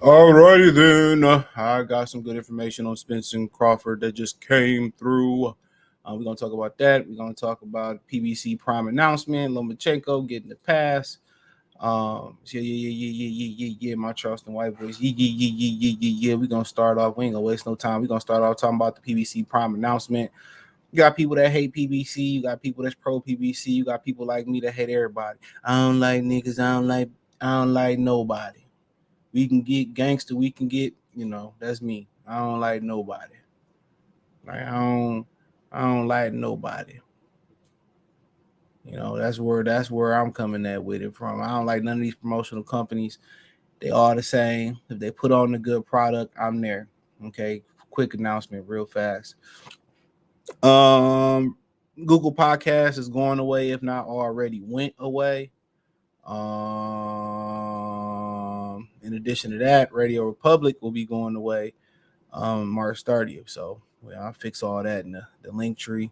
Alrighty then. I got some good information on Spence and Crawford that just came through. We're gonna talk about that. We're gonna talk about PBC prime announcement, Lomachenko getting the pass. Yeah. My Charleston white voice. Yeah. We're gonna start off. We ain't gonna waste no time. We're gonna start off talking about the PBC prime announcement. You got people that hate PBC. You got people that's pro PBC. You got people like me that hate everybody. I don't like niggas. I don't like nobody. We can get gangster. We can get, that's me. I don't like nobody. Like I don't like nobody. That's where I'm coming at with it from. I don't like none of these promotional companies. They all the same. If they put on a good product, I'm there. Okay. Quick announcement, real fast. Um, Google Podcast is going away, if not already went away. In addition to that, Radio Republic will be going away March 30th. So I'll fix all that in the link tree.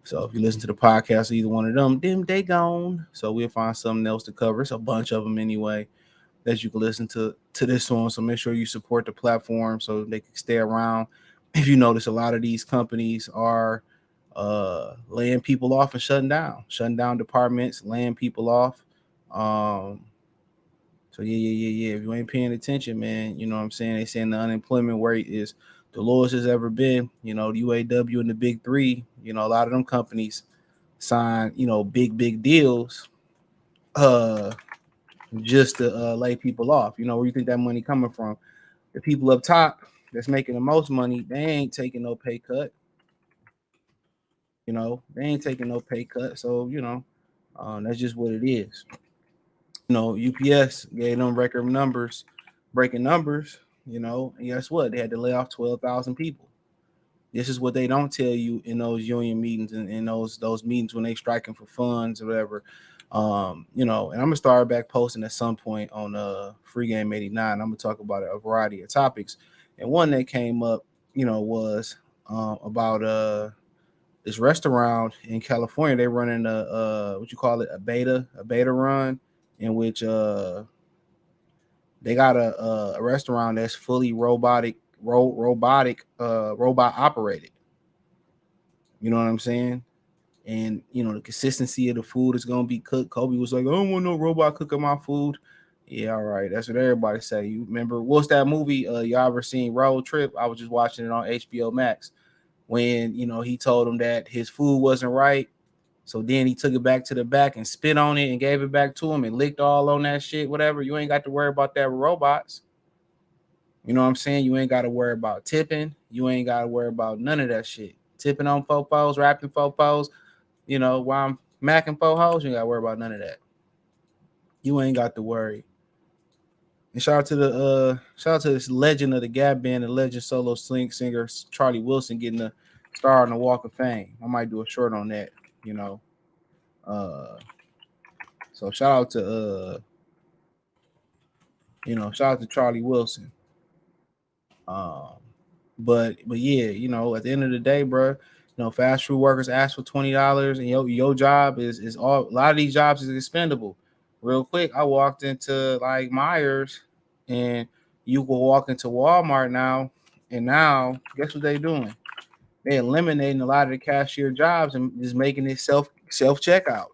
So if you listen to the podcast of either one of them they gone. So we'll find something else to cover. It's a bunch of them anyway that you can listen to this one. So make sure you support the platform so they can stay around. If you notice, a lot of these companies are laying people off and shutting down departments, laying people off. So yeah. If you ain't paying attention, man, you know what I'm saying? They saying the unemployment rate is the lowest it's ever been. The UAW and the big three, a lot of them companies sign, big deals just to lay people off. Where you think that money coming from? The people up top that's making the most money, they ain't taking no pay cut. They ain't taking no pay cut. So, that's just what it is. UPS gave them record numbers, breaking numbers, and guess what? They had to lay off 12,000 people. This is what they don't tell you in those union meetings and in those meetings when they striking for funds or whatever. And I'm gonna start back posting at some point on Free Game 89. I'm gonna talk about a variety of topics. And one that came up, was about this restaurant in California. They running what you call it, a beta run, in which they got a restaurant that's fully robot operated. You know what I'm saying? And the consistency of the food is gonna be cooked. Kobe was like, I don't want no robot cooking my food. Yeah, all right. That's what everybody say. You remember what's that movie? Y'all ever seen Road Trip? I was just watching it on HBO Max when he told him that his food wasn't right. So then he took it back to the back and spit on it and gave it back to him and licked all on that shit, whatever. You ain't got to worry about that with robots. You know what I'm saying? You ain't got to worry about tipping. You ain't got to worry about none of that shit. Tipping on fofos, rapping fofos, while I'm macking fofos, you ain't got to worry about none of that. You ain't got to worry. And shout out to this legend of the Gap Band, the legend solo singer Charlie Wilson getting a star on the Walk of Fame. I might do a short on that, So shout out to Charlie Wilson. But yeah, at the end of the day, bro, fast food workers ask for $20, and your job is all. A lot of these jobs is expendable. Real quick, I walked into like Myers, and you will walk into Walmart now, and now guess what they doing? They eliminating a lot of the cashier jobs and just making it self checkout.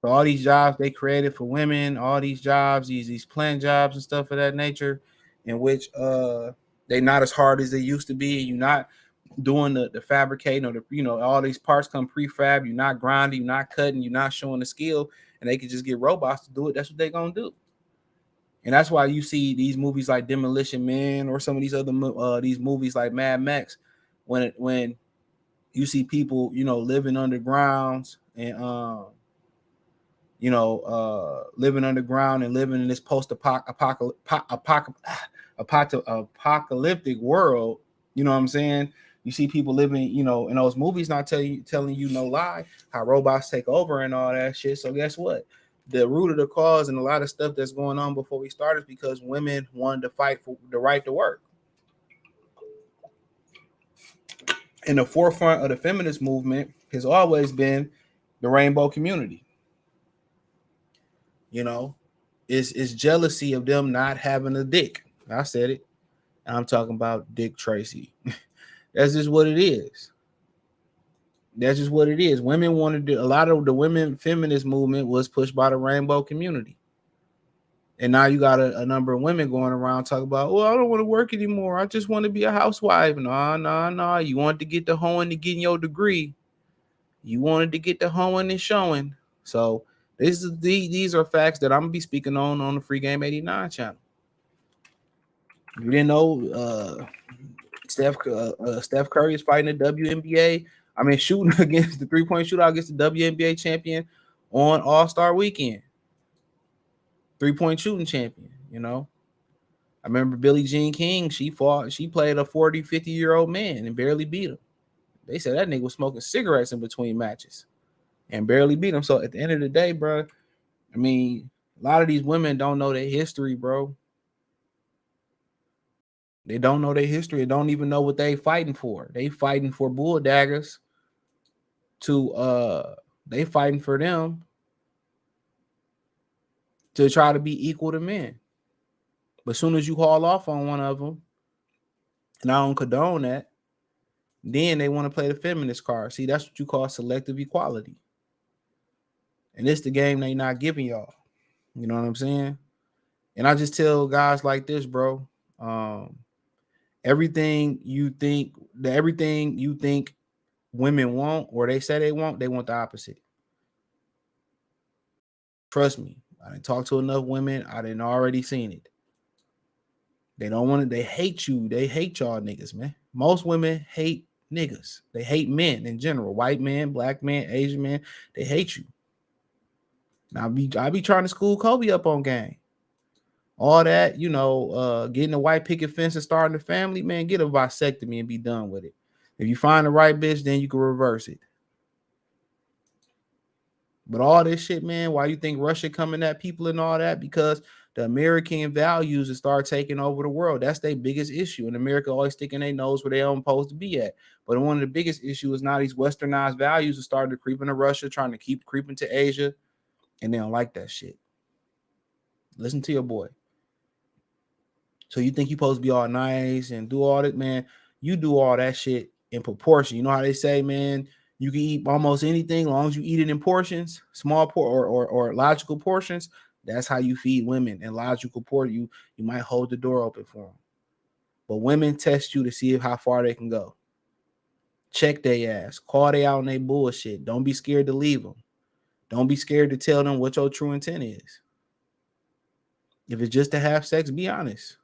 So all these jobs they created for women, all these jobs, these plant jobs and stuff of that nature, in which they not as hard as they used to be. You're not doing the fabricating or all these parts come prefab. You're not grinding, you're not cutting, you're not showing the skill, and they can just get robots to do it. That's what they're gonna do. And that's why you see these movies like Demolition Man or some of these other these movies like Mad Max, when you see people living underground and living underground and living in this post-apocalyptic world. You know what I'm saying? You see people living, in those movies, not telling you no lie, how robots take over and all that shit. So guess what? The root of the cause and a lot of stuff that's going on before we started is because women wanted to fight for the right to work. In the forefront of the feminist movement has always been the rainbow community. It's jealousy of them not having a dick. I said it. I'm talking about Dick Tracy. That's just what it is. That's just what it is. Women wanted to, a lot of the women feminist movement was pushed by the rainbow community. And now you got a number of women going around talking about, well, I don't want to work anymore. I just want to be a housewife. No. You wanted to get the hoeing to getting your degree. You wanted to get the hoeing and showing. So these are facts that I'm gonna be speaking on the Free Game 89 channel. You didn't know Steph Curry is fighting the WNBA. I mean, shooting against the 3-point shootout against the WNBA champion on All-Star weekend. 3-point shooting champion, you know. I remember Billie Jean King, she played a 40, 50-year-old man and barely beat him. They said that nigga was smoking cigarettes in between matches and barely beat him. So at the end of the day, bro, I mean, a lot of these women don't know their history, bro. They don't know their history. They don't even know what they fighting for. They fighting for bull daggers they fighting for them to try to be equal to men. But as soon as you haul off on one of them, and I don't condone that, then they want to play the feminist card. See, that's what you call selective equality. And it's the game they not giving y'all. You know what I'm saying? And I just tell guys like this, bro. Everything you think women want or they say they want the opposite. Trust me. I didn't talk to enough women. I didn't already seen it. They don't want it. They hate you. They hate y'all niggas, man. Most women hate niggas. They hate men in general. White men, black men, Asian men. They hate you. Now I be trying to school Kobe up on game. All that, you know, getting a white picket fence and starting a family, man, get a vasectomy and be done with it. If you find the right bitch, then you can reverse it. But all this shit, man, why you think Russia coming at people and all that? Because the American values will start taking over the world. That's their biggest issue. And America always sticking their nose where they don't supposed to be at. But one of the biggest issues is now these westernized values are starting to creep into Russia, trying to keep creeping to Asia. And they don't like that shit. Listen to your boy. So you think you're supposed to be all nice and do all that, man? You do all that shit in proportion. You know how they say, man, you can eat almost anything as long as you eat it in portions, small or logical portions. That's how you feed women in logical portion. You might hold the door open for them. But women test you to see how far they can go. Check their ass. Call they out on their bullshit. Don't be scared to leave them. Don't be scared to tell them what your true intent is. If it's just to have sex, be honest.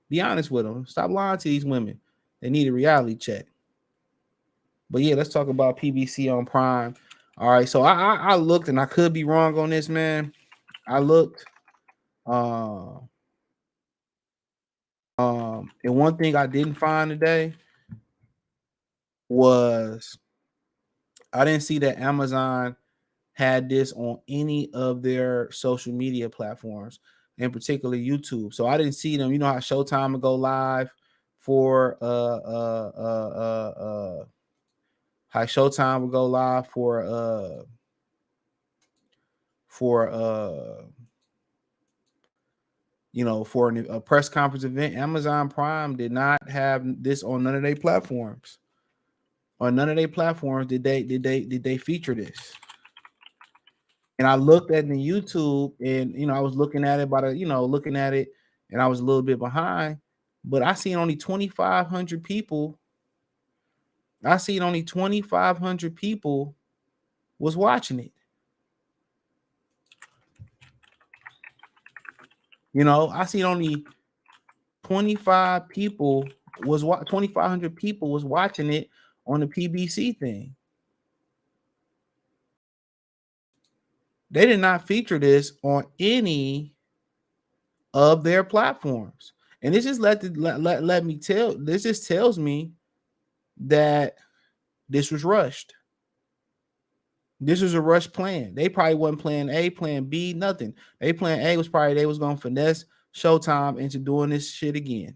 Be honest with them. Stop lying to these women. They need a reality check. But yeah, let's talk about PBC on Prime. All right, so I looked, and I could be wrong on this, man. I looked. And one thing I didn't find today was I didn't see that Amazon had this on any of their social media platforms, in particular YouTube. So I didn't see them. You know how Showtime would go live for how Showtime would go live for a press conference event. Amazon Prime did not have this on none of their platforms. On none of their platforms did they feature this. And I looked at the YouTube, and I was looking at it and I was a little bit behind, but I seen only 2,500 people. I seen only 2,500 people was watching it. I seen only 2,500 people was watching it on the PBC thing. They did not feature this on any of their platforms. And this just this just tells me that this was rushed. This was a rush plan. They probably wasn't plan A, plan B, nothing. They plan A was probably they was going to finesse Showtime into doing this shit again.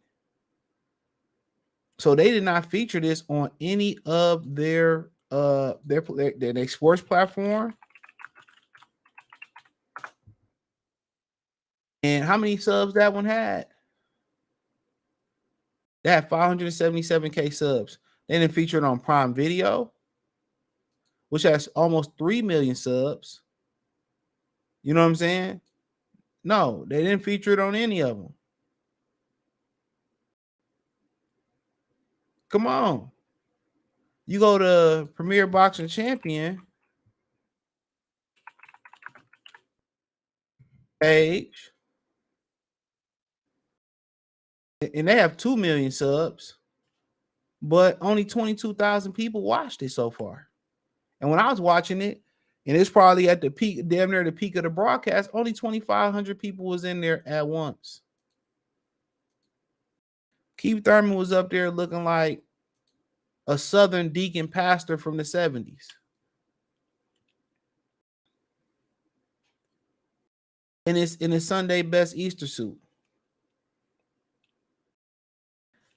So they did not feature this on any of their sports platform And how many subs that one had? They had 577K subs. They didn't feature it on Prime Video, which has almost 3 million subs. You know what I'm saying? No, they didn't feature it on any of them. Come on. You go to Premier Boxing Champion page, and they have 2 million subs, but only 22,000 people watched it so far. And when I was watching it, and it's probably at the peak, damn near the peak of the broadcast, only 2,500 people was in there at once. Keith Thurman was up there looking like a Southern deacon pastor from the 70s. In his Sunday best Easter suit.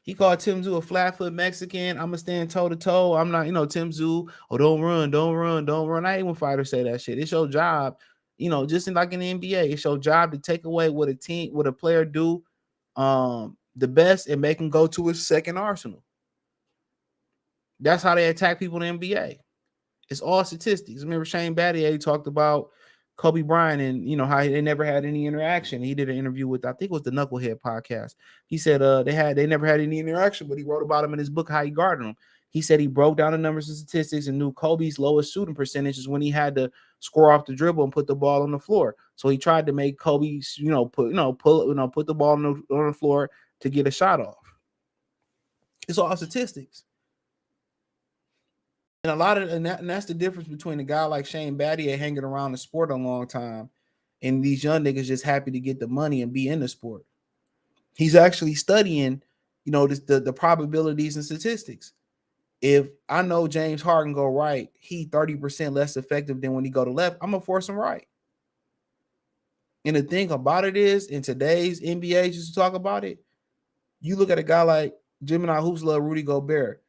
He called Tim Tszyu a flat-foot Mexican. I'm going to stand toe-to-toe. I'm not, Tim Tszyu, oh, don't run. I hate when fighters say that shit. It's your job, just like in the NBA. It's your job to take away what a player do the best and make him go to his second arsenal. That's how they attack people in the NBA. It's all statistics. Remember Shane Battier talked about Kobe Bryant and how they never had any interaction. He did an interview with, I think it was the Knucklehead podcast. He said they never had any interaction, but he wrote about him in his book, How He Guarded Them. He said he broke down the numbers and statistics and knew Kobe's lowest shooting percentage is when he had to score off the dribble and put the ball on the floor. So he tried to make Kobe, put the ball on the floor to get a shot off. It's all statistics. And that's the difference between a guy like Shane Battier hanging around the sport a long time and these young niggas just happy to get the money and be in the sport. He's actually studying, the probabilities and statistics. If I know James Harden go right, he 30% less effective than when he go to left, I'm gonna force him right. And the thing about it is, in today's NBA, just to talk about it, you look at a guy like Gemini Hoops love Rudy Gobert,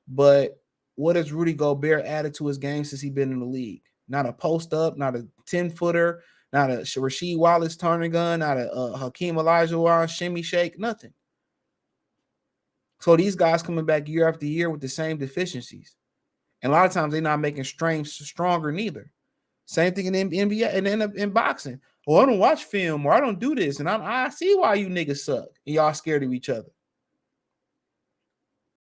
but what has Rudy Gobert added to his game since he's been in the league? Not a post up, not a 10-footer, not a Rasheed Wallace Turner gun, not a Hakeem Olajuwon shimmy shake, nothing. So these guys coming back year after year with the same deficiencies. And a lot of times they're not making strengths stronger neither. Same thing in NBA and then in boxing. Well, I don't watch film or I don't do this. And I see why you niggas suck and y'all scared of each other.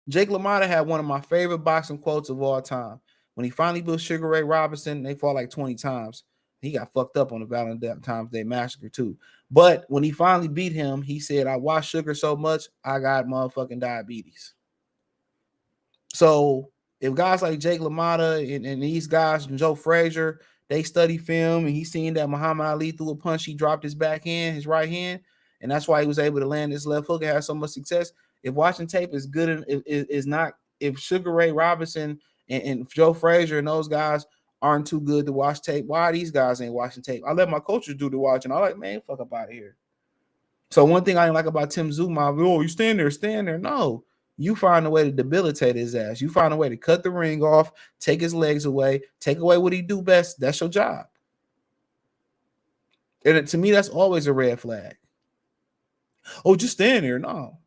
Jake LaMotta had one of my favorite boxing quotes of all time. When he finally beat Sugar Ray Robinson, they fought like 20 times. He got fucked up on the Valentine's Day Massacre too. But when he finally beat him, he said, I watched Sugar so much, I got motherfucking diabetes. So if guys like Jake LaMotta and these guys, and Joe Frazier, they study film and he's seen that Muhammad Ali threw a punch, he dropped his backhand, his right hand, and that's why he was able to land his left hook and have so much success. If watching tape is good and is not, if Sugar Ray Robinson and Joe Frazier and those guys aren't too good to watch tape, why these guys ain't watching tape? I let my coaches do the watching. I'm like, man, fuck up out of here. So one thing I didn't like about Tim Tszyu, you stand there. No, you find a way to debilitate his ass. You find a way to cut the ring off, take his legs away, take away what he do best. That's your job. And to me, that's always a red flag. Oh, just stand there. No.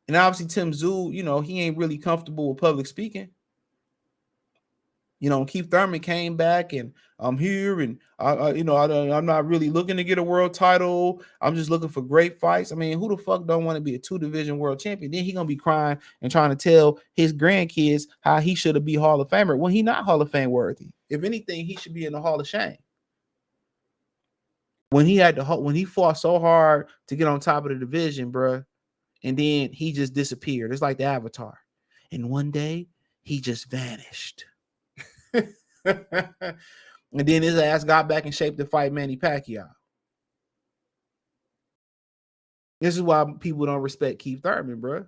And obviously, Tim Tszyu, he ain't really comfortable with public speaking. Keith Thurman came back and I'm here and I'm not really looking to get a world title. I'm just looking for great fights. I mean, who the fuck don't want to be a 2-division world champion? Then he gonna be crying and trying to tell his grandkids how he should have be Hall of Famer when he not Hall of Fame worthy. If anything, he should be in the Hall of Shame. When he fought so hard to get on top of the division, bruh, and then he just disappeared. It's like the Avatar. And one day he just vanished. And then his ass got back in shape to fight Manny Pacquiao. This is why people don't respect Keith Thurman, bro.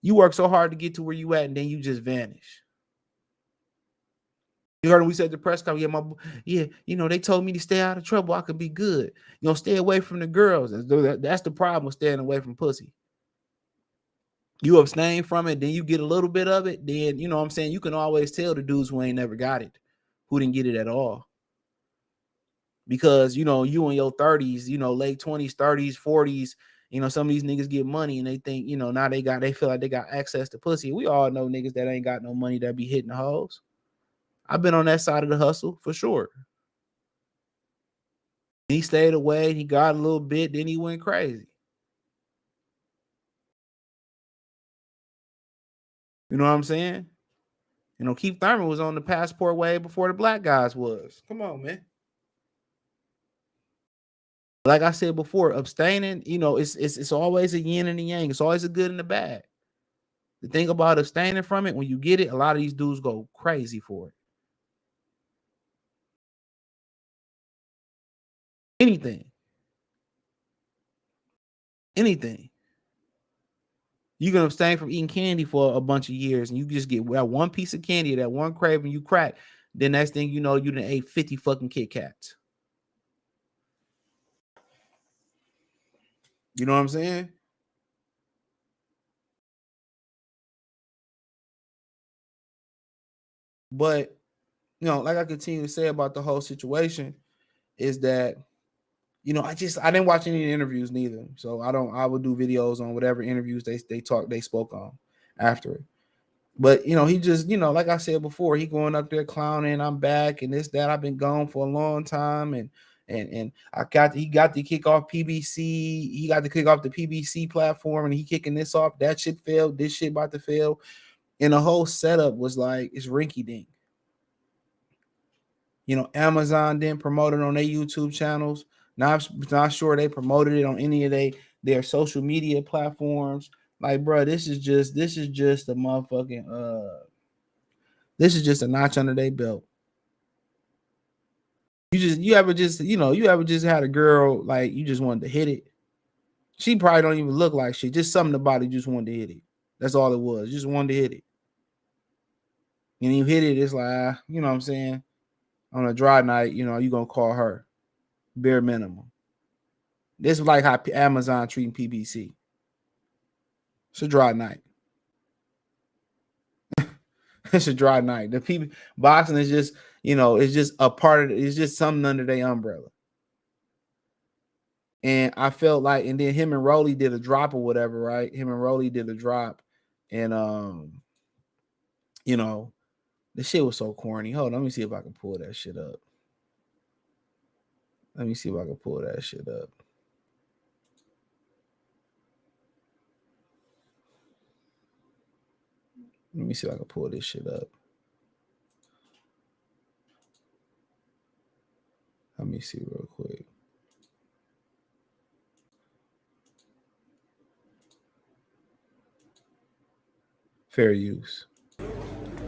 You work so hard to get to where you at, and then you just vanish. You heard him, we said the press conference, they told me to stay out of trouble. I could be good. Stay away from the girls. That's the problem with staying away from pussy. You abstain from it, then you get a little bit of it, then, you know what I'm saying, you can always tell the dudes who ain't never got it, who didn't get it at all. because you in your 30s, late 20s, 30s, 40s. Some of these niggas get money and they think, now they feel like they got access to pussy. We all know niggas that ain't got no money that be hitting the hoes. I've been on that side of the hustle for sure. He stayed away, he got a little bit, then he went crazy. You know what I'm saying? Keith Thurman was on the passport way before the black guys was. Come on, man. Like I said before, abstaining, it's always a yin and a yang. It's always a good and a bad. The thing about abstaining from it, when you get it, a lot of these dudes go crazy for it. Anything. You can abstain from eating candy for a bunch of years, and you just get that one piece of candy, that one craving, you crack. Then next thing you know, you done ate 50 fucking Kit Kats. You know what I'm saying? But, like I continue to say about the whole situation is that, I didn't watch any interviews neither. So I would do videos on whatever interviews they spoke on after it. But, he just, like I said before, he going up there clowning, I'm back and this, that, I've been gone for a long time. And he got to kick off PBC. He got to kick off the PBC platform and he kicking this off. That shit failed. This shit about to fail. And the whole setup was like, it's rinky dink. Amazon didn't promote it on their YouTube channels. Not sure they promoted it on any of their social media platforms. Like, bro, this is just a motherfucking this is just a notch under their belt. You ever just had a girl like you just wanted to hit it? She probably don't even look like shit. Just something about it, just wanted to hit it. That's all it was. Just wanted to hit it. And you hit it, it's like, you know what I'm saying? On a dry night, you're gonna call her. Bare minimum. This is like how Amazon treating PBC. It's a dry night. It's a dry night. The boxing is just, it's just a part of it. It's just something under their umbrella. And I felt like, and then him and Rolly did a drop or whatever, right? Him and Rolly did a drop, and the shit was so corny. Hold on, let me see if I can pull that shit up. Let me see if I can pull that shit up. Let me see if I can pull this shit up. Let me see real quick. Fair use.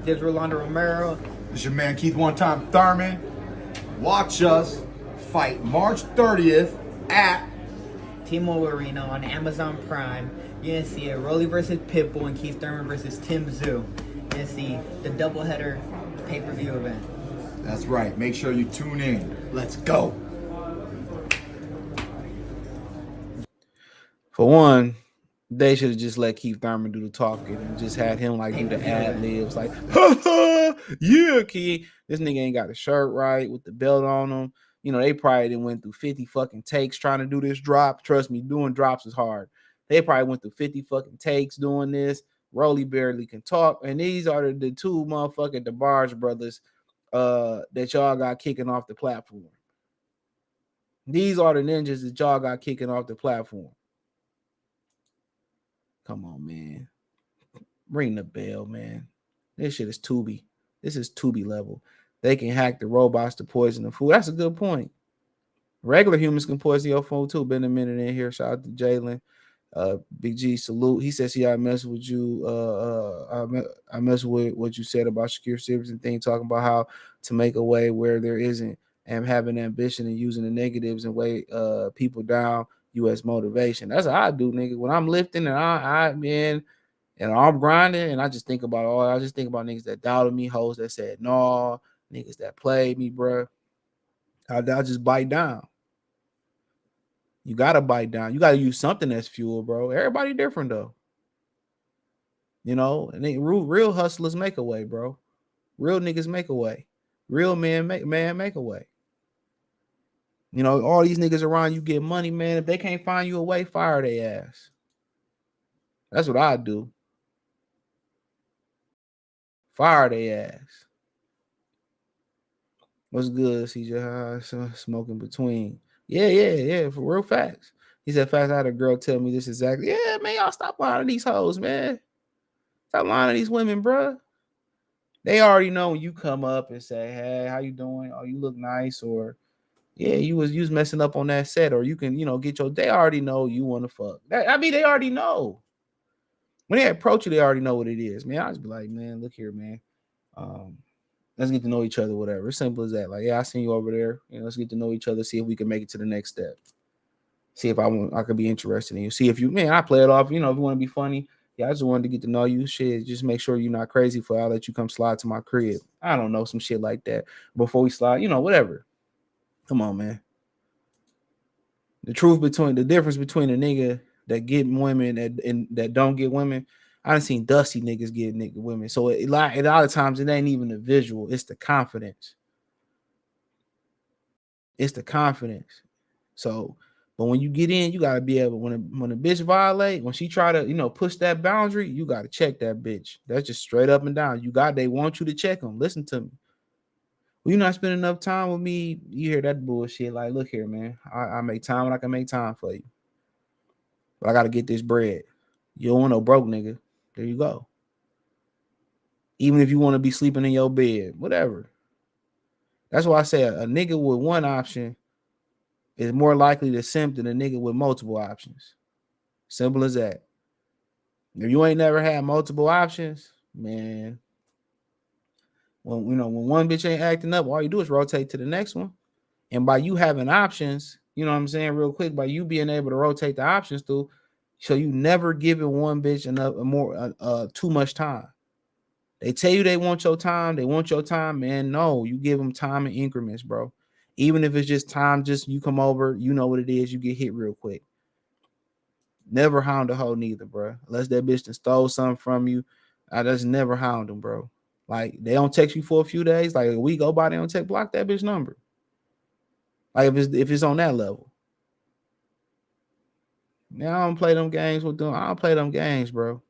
This is Rolando Romero. This is your man Keith One Time Thurman. Watch us fight March 30th at T-Mobile Arena on Amazon Prime. You're gonna see a Rolly versus Pitbull and Keith Thurman versus Tim Zoo. You're gonna see the doubleheader pay-per-view event. That's right. Make sure you tune in. Let's go. For one, they should have just let Keith Thurman do the talking and just had him like do the ad libs, like, yeah, Keith. This nigga ain't got a shirt right with the belt on him. They probably done went through 50 fucking takes trying to do this drop. Trust me, doing drops is hard. They probably went through 50 fucking takes doing this. Rolly barely can talk. And these are the two motherfucking DeBarge brothers that y'all got kicking off the platform. These are the ninjas that y'all got kicking off the platform. Come on, man. Ring the bell, man. This shit is Tubi. This is Tubi level. They can hack the robots to poison the food. That's a good point. Regular humans can poison your food too. Been a minute in here. Shout out to Jalen. Big G, salute. He says, I mess with you. I mess with what you said about Shakir Stevenson thing, talking about how to make a way where there isn't, and having ambition and using the negatives and weigh people down. U.S. motivation. That's how I do, nigga. When I'm lifting and and I'm grinding, and I just think about niggas that doubted me, hoes that said no, niggas that played me, bro. I'll just bite down. You gotta bite down. You gotta use something as fuel, bro. Everybody different though. And real hustlers make a way, bro. Real niggas make a way. Real men make a way. You know, all these niggas around you get money, man. If they can't find you a way, fire their ass. That's what I do. Fire their ass. What's good, CJ? Smoking between. Yeah, for real facts. He said, facts, I had a girl tell me this exactly. Yeah, man, y'all stop lying to these hoes, man. Stop lying to these women, bruh. They already know when you come up and say, hey, how you doing? Oh, you look nice. Or, yeah, you was messing up on that set. Or you can, get your, they already know you want to fuck. They already know. When they approach you, they already know what it is, man. I just be like, man, look here, man. Let's get to know each other, whatever. It's simple as that. Like, yeah, I seen you over there. Let's get to know each other, see if we can make it to the next step. See if I could be interested in you. See if you, man, I play it off. If you want to be funny, yeah, I just wanted to get to know you. Shit, just make sure you're not crazy for I'll let you come slide to my crib. I don't know, some shit like that. Before we slide, whatever. Come on, man. The difference between a nigga that get women and that don't get women, I done seen dusty niggas get women. So a lot of times it ain't even the visual, it's the confidence. It's the confidence. So, but when you get in, you gotta be able, when a bitch violate, when she try to, push that boundary, you gotta check that bitch. That's just straight up and down. They want you to check them. Listen to me. Well, you're not spending enough time with me. You hear that bullshit. Like, look here, man. I make time when I can make time for you. But I gotta get this bread. You don't want no broke nigga. There you go. Even if you want to be sleeping in your bed, whatever. That's why I say a nigga with one option is more likely to simp than a nigga with multiple options. Simple as that. If you ain't never had multiple options, man, when one bitch ain't acting up, all you do is rotate to the next one. And by you having options, you know what I'm saying, real quick, by you being able to rotate the options through, so you never giving one bitch too much time. They tell you they want your time, man. No, you give them time in increments, bro. Even if it's just time, just you come over, you know what it is, you get hit real quick. Never hound a hoe neither, bro. Unless that bitch done stole something from you, I just never hound them, bro. Like, they don't text you for a few days, like a week go by, they don't text, block that bitch number. Like, if it's on that level. Now I don't play them games with them. I don't play them games, bro.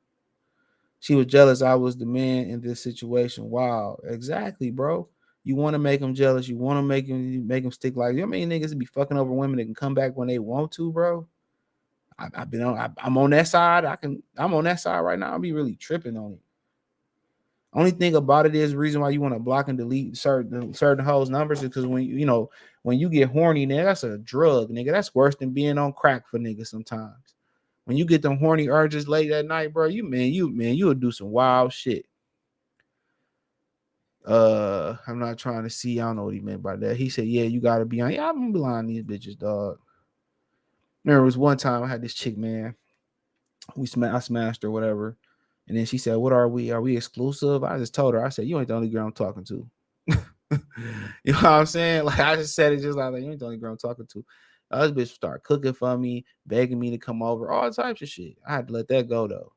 She was jealous I was the man in this situation. Wow, exactly, bro. You want to make them jealous. You want to make them stick like you. I mean, niggas be fucking over women that can come back when they want to, bro. I'm on that side. I'm on that side right now. I'll be really tripping on it. Only thing about it is the reason why you want to block and delete certain hoes numbers is because when you get horny, nigga, that's a drug, nigga. That's worse than being on crack for niggas sometimes. When you get them horny urges late at night, bro, you would do some wild shit. I'm not trying to see. I don't know what he meant by that. He said, yeah, you gotta be on. Yeah, I'm gonna be lying these bitches, dog. There was one time I had this chick, man. I smashed her, whatever. And then she said, what are we? Are we exclusive? I just told her, I said, you ain't the only girl I'm talking to. You know what I'm saying? Like, I just said it just like you ain't the only girl I'm talking to. This bitch start cooking for me, begging me to come over, all types of shit. I had to let that go, though.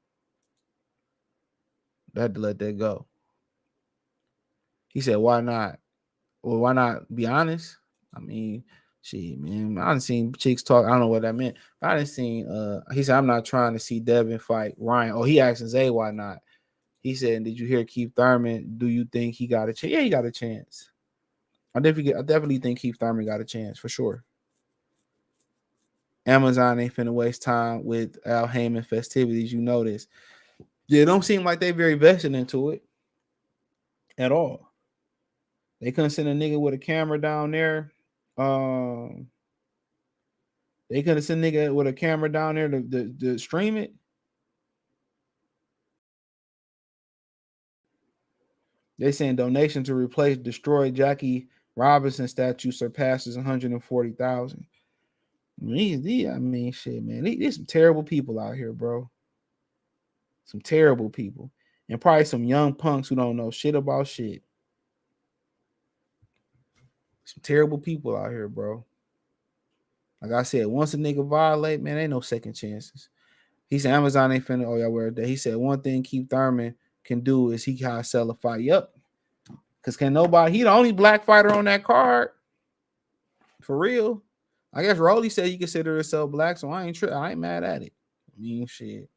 I had to let that go. He said, why not? Well, why not be honest? I mean, shit, man. I done seen chicks talk. I don't know what that meant. But I done seen, he said, I'm not trying to see Devin fight Ryan. Oh, he asked Zay, why not? He said, did you hear Keith Thurman? Do you think he got a chance? Yeah, he got a chance. I definitely think Keith Thurman got a chance, for sure. Amazon ain't finna waste time with Al Heyman festivities. You know this. Yeah, it don't seem like they very vested into it at all. They couldn't send a nigga with a camera down there. They couldn't send a nigga with a camera down there to stream it. They saying donation to replace destroyed Jackie Robinson statue surpasses 140,000. I mean, shit, man. There's some terrible people out here, bro. Some terrible people. And probably some young punks who don't know shit about shit. Some terrible people out here, bro. Like I said, once a nigga violate, man, ain't no second chances. He said Amazon ain't finna, oh, y'all wear that. He said one thing Keith Thurman can do is he can sell a fight. Yep. Because he the only black fighter on that card. For real. I guess Rolly said he considered himself black, so I ain't mad at it. I mean, shit.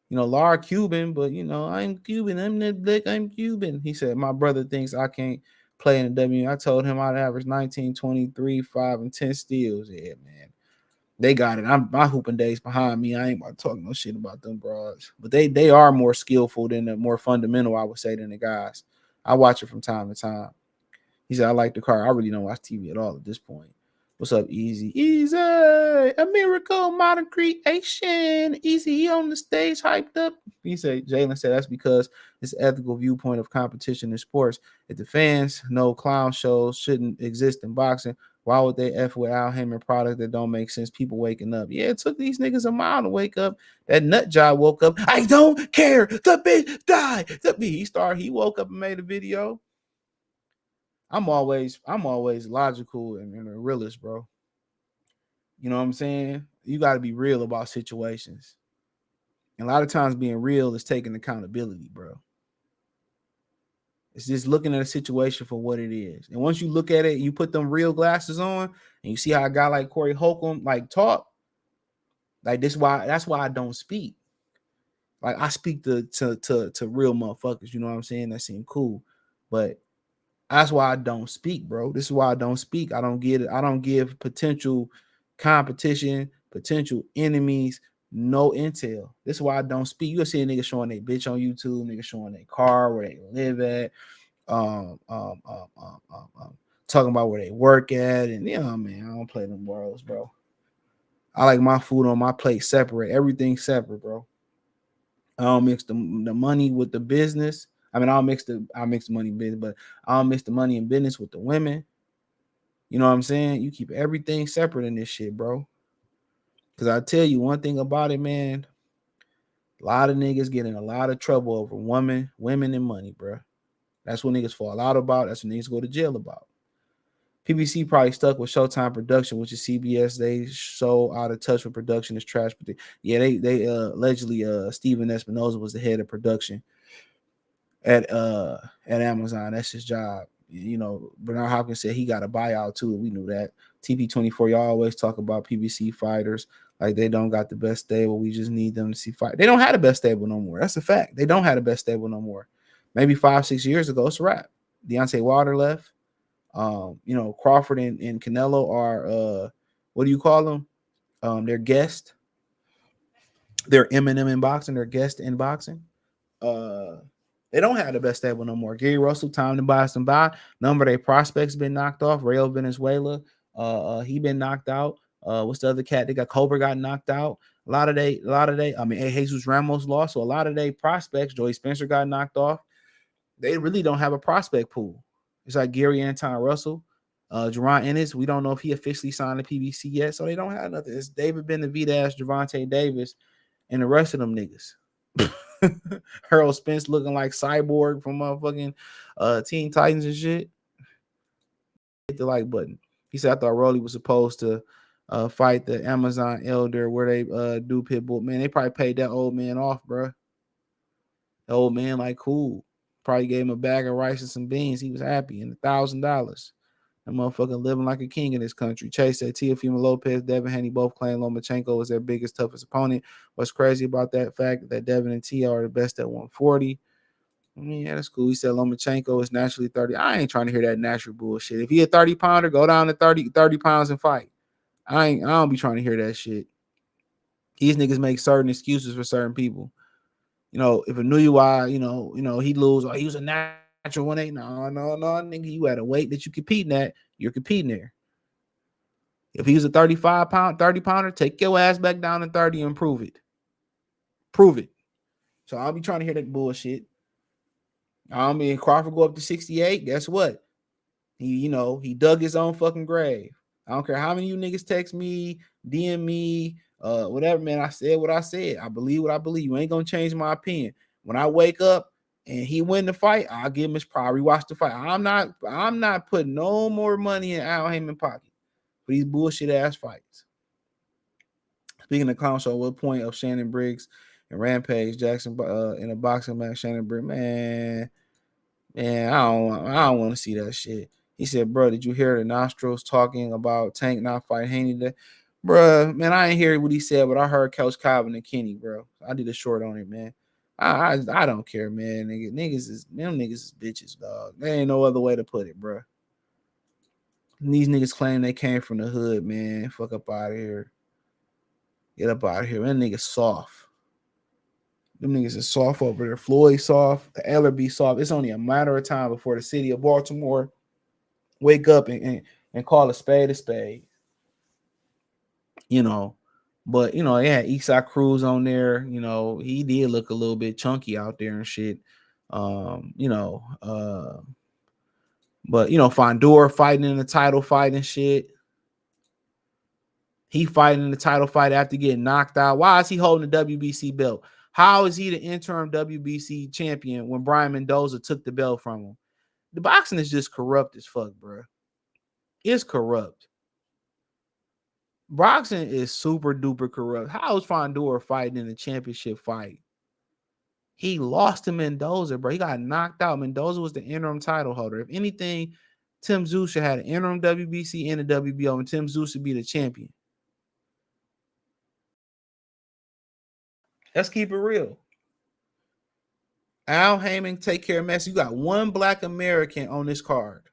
Laura Cuban, but I'm Cuban. I'm not black. I'm Cuban. He said, my brother thinks I can't play in the W. I told him I'd average 19, 23, 5, and 10 steals. Yeah, man. They got it. My hooping days behind me. I ain't about to talk no shit about them broads. But they are more skillful than the more fundamental, I would say, than the guys. I watch it from time to time. He said, I like the car. I really don't watch TV at all at this point. What's up, Easy? Easy, a miracle, modern creation. Easy on the stage, hyped up. He said, Jalen said that's because it's ethical viewpoint of competition in sports. If the fans know clown shows shouldn't exist in boxing, why would they F with Al Heyman product that don't make sense? People waking up. Yeah, it took these niggas a mile to wake up. That nut job woke up. I don't care. The bitch died. He woke up and made a video. I'm always logical and a realist, bro. You know what I'm saying? You got to be real about situations. And a lot of times being real is taking accountability, bro. It's just looking at a situation for what it is. And once you look at it, you put them real glasses on and you see how a guy like Corey Holcomb talk. That's why I don't speak. Like I speak to real motherfuckers, you know what I'm saying? That seem cool. But that's why I don't speak, bro. This is why I don't speak. I don't give potential competition, potential enemies, no intel. This is why I don't speak. You'll see a nigga showing their bitch on YouTube, nigga showing their car, where they live at, talking about where they work at, and man, I don't play them worlds, bro. I like my food on my plate separate, everything separate, bro. I don't mix the money with the business. I mean, I'll mix the money in business, but I'll mix the money in business with the women. You know what I'm saying? You keep everything separate in this shit, bro. Because I tell you one thing about it, man. A lot of niggas get in a lot of trouble over women, and money, bro. That's what niggas fall out about. That's what niggas go to jail about. PBC probably stuck with Showtime Production, which is CBS. They so out of touch with production. It's trash. But they allegedly Steven Espinoza was the head of production at Amazon. That's his job. Bernard Hopkins said he got a buyout too. We knew that. TP24, y'all always talk about PBC fighters like they don't got the best stable. We just need them to see fight. They don't have the best stable no more. That's a fact. They don't have the best stable no more. Maybe 5-6 years ago, it's a wrap. Deontay Wilder left. Crawford and Canelo are what do you call them? They're guest. They're Eminem in boxing. They're guest in boxing. They don't have the best stable no more. Gary Russell, time to buy some buy. Number of their prospects been knocked off. Rayo Venezuela, he been knocked out. What's the other cat? They got Cobra got knocked out. A lot of they. I mean, Jesus Ramos lost. So a lot of their prospects. Joey Spencer got knocked off. They really don't have a prospect pool. It's like Gary Anton Russell, Jerron Ennis. We don't know if he officially signed the PBC yet, so they don't have nothing. It's David Benavidez, Gervonta Davis, and the rest of them niggas. Errol Spence looking like Cyborg from motherfucking Teen Titans and shit. Hit the like button. He said I thought Rolly was supposed to fight the Amazon elder where they do Pitbull. Man, they probably paid that old man off, bro. The old man like cool. Probably gave him a bag of rice and some beans. He was happy and $1,000. That motherfucker living like a king in this country. Chase said Teofimo Lopez, Devin Haney both claim Lomachenko was their biggest, toughest opponent. What's crazy about that fact that Devin and T are the best at 140. I mean, yeah, that's cool. He said Lomachenko is naturally 30. I ain't trying to hear that natural bullshit. If he a 30 pounder, go down to 30 pounds and fight. I don't be trying to hear that shit. These niggas make certain excuses for certain people. If a new UI, he lose or he was a natural 180. No, nigga, you at a weight that you competing at, you're competing there. If he was a 30 pounder, take your ass back down to 30 and prove it. Prove it. So I'll be trying to hear that bullshit. I mean, Crawford go up to 68. Guess what? He dug his own fucking grave. I don't care how many of you niggas text me, DM me, whatever, man. I said what I said. I believe what I believe. You ain't gonna change my opinion. When I wake up and he win the fight, I'll give him his priority. Watch the fight. I'm not putting no more money in Al Heyman pocket for these bullshit ass fights. Speaking of clown show, what point of Shannon Briggs and Rampage Jackson in a boxing match? Shannon Briggs, man, I don't want to see that shit. He said, bro, did you hear the nostrils talking about Tank not fighting Haney today? Bruh, man, I ain't hear what he said, but I heard Coach Calvin and Kenny, bro. I did a short on it, man. I don't care, man. Niggas is bitches, dog. There ain't no other way to put it, bro. And these niggas claim they came from the hood, man. Fuck up out of here. Get up out of here. Them niggas soft. Them niggas is soft over there. Floyd soft. The Ellerby soft. It's only a matter of time before the city of Baltimore wake up and call a spade a spade. You know, but you know, yeah, Eastside Cruz on there. You know, he did look a little bit chunky out there and shit. You know, but you know, Fondor fighting in the title fight and shit. He fighting in the title fight after getting knocked out. Why is he holding the WBC belt? How is he the interim WBC champion when Brian Mendoza took the belt from him? The boxing is just corrupt as fuck, bro. It's corrupt. Boxing is super duper corrupt. How is Fondor fighting in a championship fight? He lost to Mendoza, bro. He got knocked out. Mendoza was the interim title holder. If anything, Tim Tszyu should have an interim WBC and a WBO, and Tim Tszyu should be the champion. Let's keep it real. Al Heyman, take care of Messi. You got one black American on this card.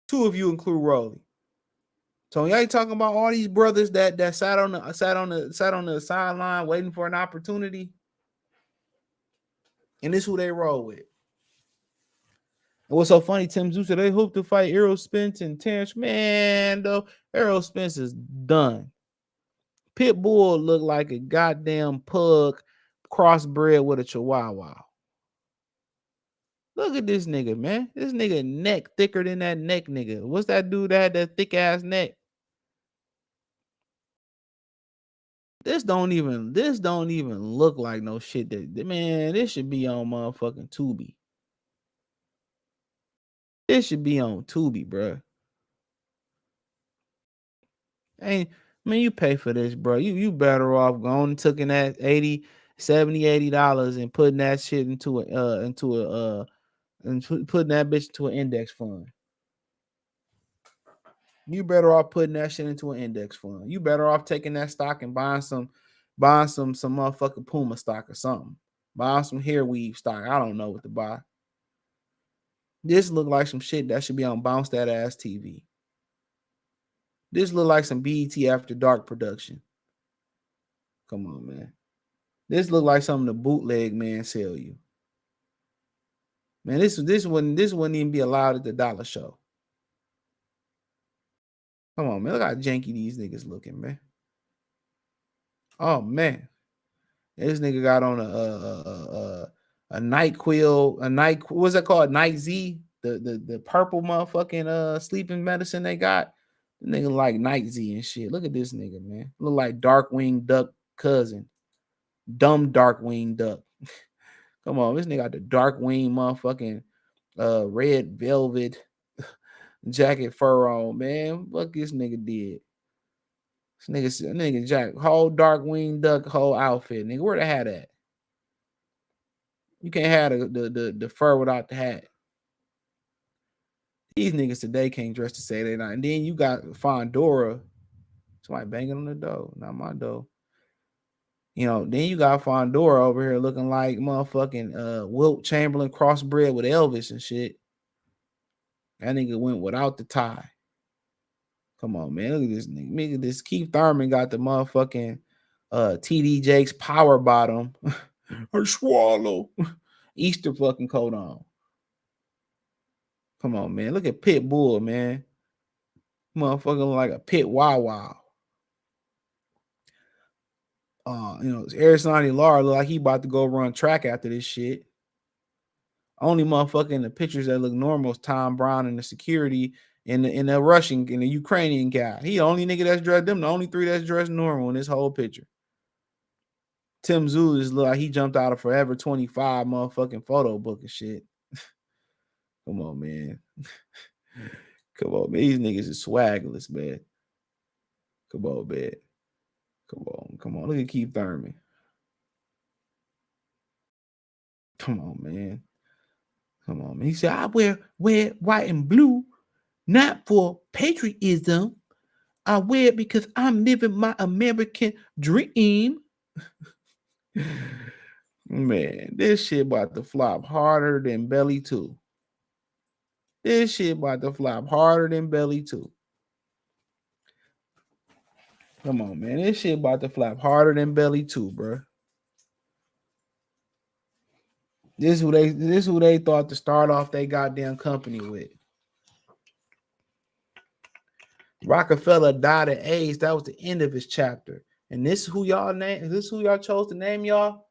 Two of you include Rolly. So y'all talking about all these brothers that sat on the sideline waiting for an opportunity, and this is who they roll with. And what's so funny? Tim Tszyu said they hope to fight Errol Spence and Terrence. Man, though Errol Spence is done. Pitbull looked like a goddamn pug crossbred with a chihuahua. Look at this nigga, man. This nigga neck thicker than that neck nigga. What's that dude that had that thick ass neck? This don't even look like no shit that, man, this should be on motherfucking Tubi. This should be on Tubi, bro. Ain't, man, you pay for this, bro. You better off going and taking that $80 and putting that shit into and putting that bitch into an index fund. You better off putting that shit into an index fund. You better off taking that stock and buying some motherfucking Puma stock or something. Buying some hair weave stock. I don't know what to buy. This look like some shit that should be on Bounce That Ass TV. This look like some BET After Dark production. Come on, man. This look like something the bootleg man sell you. Man, this wouldn't even be allowed at the dollar show. Come on, man. Look how janky these niggas looking, man. Oh man. This nigga got on a NyQuil, what's that called? Night Z, the purple motherfucking sleeping medicine they got. The nigga like Night Z and shit. Look at this nigga, man. Look like Darkwing Duck cousin. Dumb Darkwing Duck. Come on, this nigga got the Darkwing motherfucking red velvet jacket fur on, man. What this nigga did. This nigga Jack, whole Darkwing Duck, whole outfit. Nigga, where the hat at? You can't have the fur without the hat. These niggas today can't dress to say they not. And then you got Fondora. Somebody banging on the door. Not my door. You know, then you got Fondora over here looking like motherfucking Wilt Chamberlain crossbred with Elvis and shit. That nigga went without the tie. Come on, man. Look at this nigga. Nigga, this Keith Thurman got the motherfucking TD Jakes power bottom. Or swallow. Easter fucking coat on. Come on, man. Look at Pitbull, man. Motherfucking like a pit wow. You know, Arizona Lara look like he about to go run track after this shit. Only motherfucker in the pictures that look normal is Tom Brown and the security and the Russian and the Ukrainian guy. He the only nigga that's dressed, them the only three that's dressed normal in this whole picture. Tim Tszyu is like he jumped out of Forever 25 motherfucking photo book and shit. Come on, man. Come on, man. These niggas is swagless, man. Come on, man. Come on. Look at Keith Thurman. Come on, man. Come on, man. He said, I wear red, white, and blue, not for patriotism. I wear it because I'm living my American dream. Man, this shit about to flop harder than Belly 2. This shit about to flop harder than Belly 2. Come on, man. This shit about to flop harder than Belly 2, bro. This is who they thought to start off their goddamn company with. Rockefeller died of AIDS. That was the end of his chapter. And this is who y'all name. Is this who y'all chose to name y'all?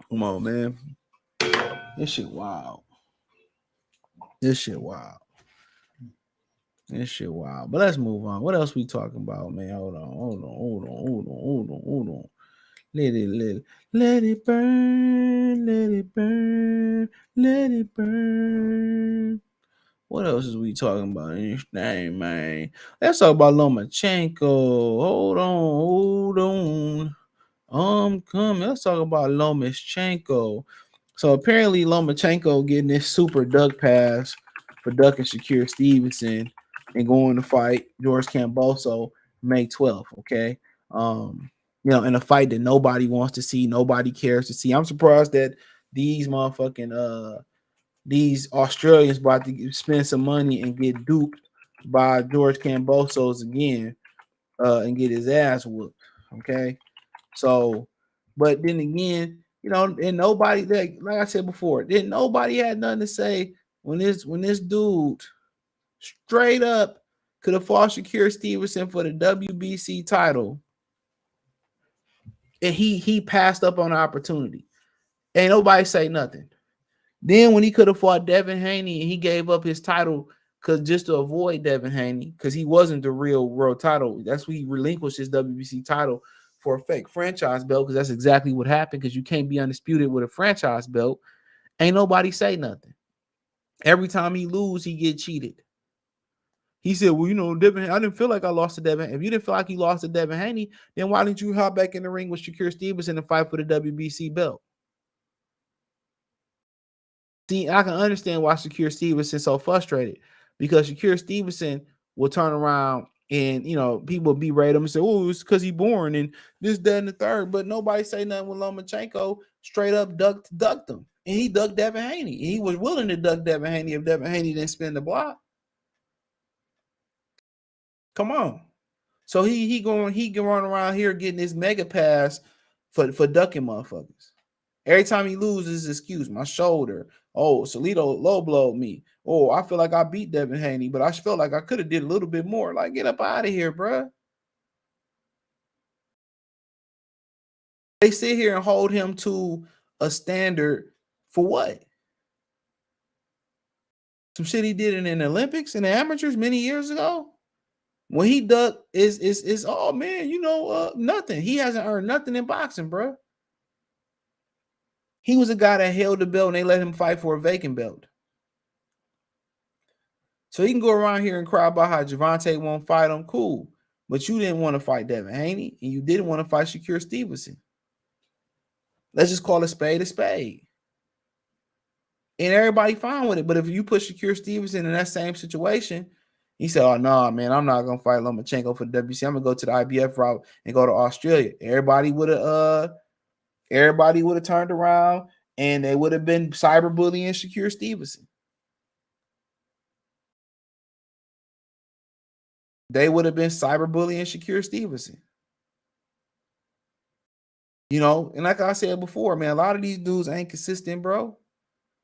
Come on, man. This shit wild. This shit wild. This shit wild. But let's move on. What else we talking about, man? Hold on. Let it burn. Let it burn. Let it burn. What else is we talking about in this thing, man? Let's talk about Lomachenko. Hold on. I'm coming. Let's talk about Lomachenko. So apparently Lomachenko getting this super duck pass for ducking Shakur Stevenson and going to fight George Kambosos May 12th. Okay. In a fight that nobody wants to see, nobody cares to see. I'm surprised that these motherfucking these Australians about to spend some money and get duped by George Kambosos again and get his ass whooped. Okay. So, but then again, and nobody, like I said before, then nobody had nothing to say when this dude straight up could have fought Shakur Stevenson for the WBC title, and he passed up on the opportunity. Ain't nobody say nothing. Then when he could have fought Devin Haney and he gave up his title just to avoid Devin Haney, because he wasn't the real world title. That's why he relinquished his WBC title for a fake franchise belt, because that's exactly what happened, because you can't be undisputed with a franchise belt. Ain't nobody say nothing. Every time he lose, he get cheated. He said, well, Devin, I didn't feel like I lost to Devin. If you didn't feel like you lost to Devin Haney, then why didn't you hop back in the ring with Shakur Stevenson and fight for the WBC belt? See, I can understand why Shakur Stevenson's so frustrated, because Shakur Stevenson will turn around and, people berate him and say, oh, it's because he's born and this, that, and the third. But nobody say nothing when Lomachenko straight up ducked him. And he ducked Devin Haney. And he was willing to duck Devin Haney if Devin Haney didn't spin the block. Come on. So he can run around here getting this mega pass for ducking motherfuckers. Every time he loses, excuse my shoulder. Oh, Salido low blowed me. Oh, I feel like I beat Devin Haney, but I felt like I could have did a little bit more. Like, get up out of here, bro. They sit here and hold him to a standard for what? Some shit he did in the Olympics and the amateurs many years ago. When he ducked, is oh man, nothing. He hasn't earned nothing in boxing, bro. He was a guy that held the belt and they let him fight for a vacant belt. So he can go around here and cry about how Gervonta won't fight him. Cool. But you didn't want to fight Devin Haney and you didn't want to fight Shakur Stevenson. Let's just call a spade a spade. And everybody fine with it. But if you put Shakur Stevenson in that same situation, he said, oh, no, man, I'm not going to fight Lomachenko for the WBC. I'm going to go to the IBF route and go to Australia. Everybody would have turned around and they would have been cyberbullying Shakur Stevenson. They would have been cyberbullying Shakur Stevenson. And like I said before, man, a lot of these dudes ain't consistent, bro.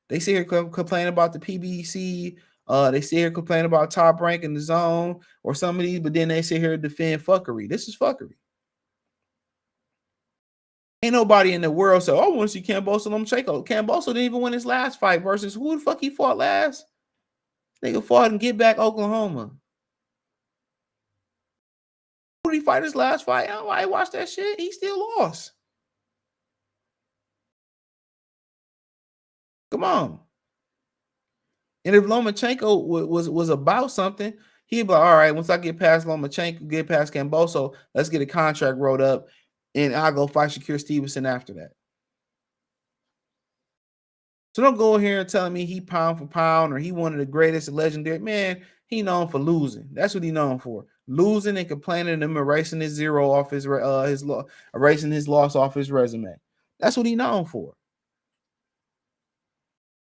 They sit here complaining about the PBC. They sit here complaining about Top Rank in the Zone or some of these, but then they sit here and defend fuckery. This is fuckery. Ain't nobody in the world say, oh, I want to see Kambosos Lomachenko. Kambosos didn't even win his last fight versus who the fuck he fought last? Nigga fought in Get Back, Oklahoma. Who did he fight his last fight? I watched that shit. He still lost. Come on. And if Lomachenko was about something, he'd be like, all right, once I get past Lomachenko, get past Kambosos, let's get a contract wrote up, and I'll go fight Shakur Stevenson after that. So don't go here and tell me he pound for pound or he one of the greatest legendary. Man, he known for losing. That's what he known for. Losing and complaining and erasing his zero off erasing his loss off his resume. That's what he known for.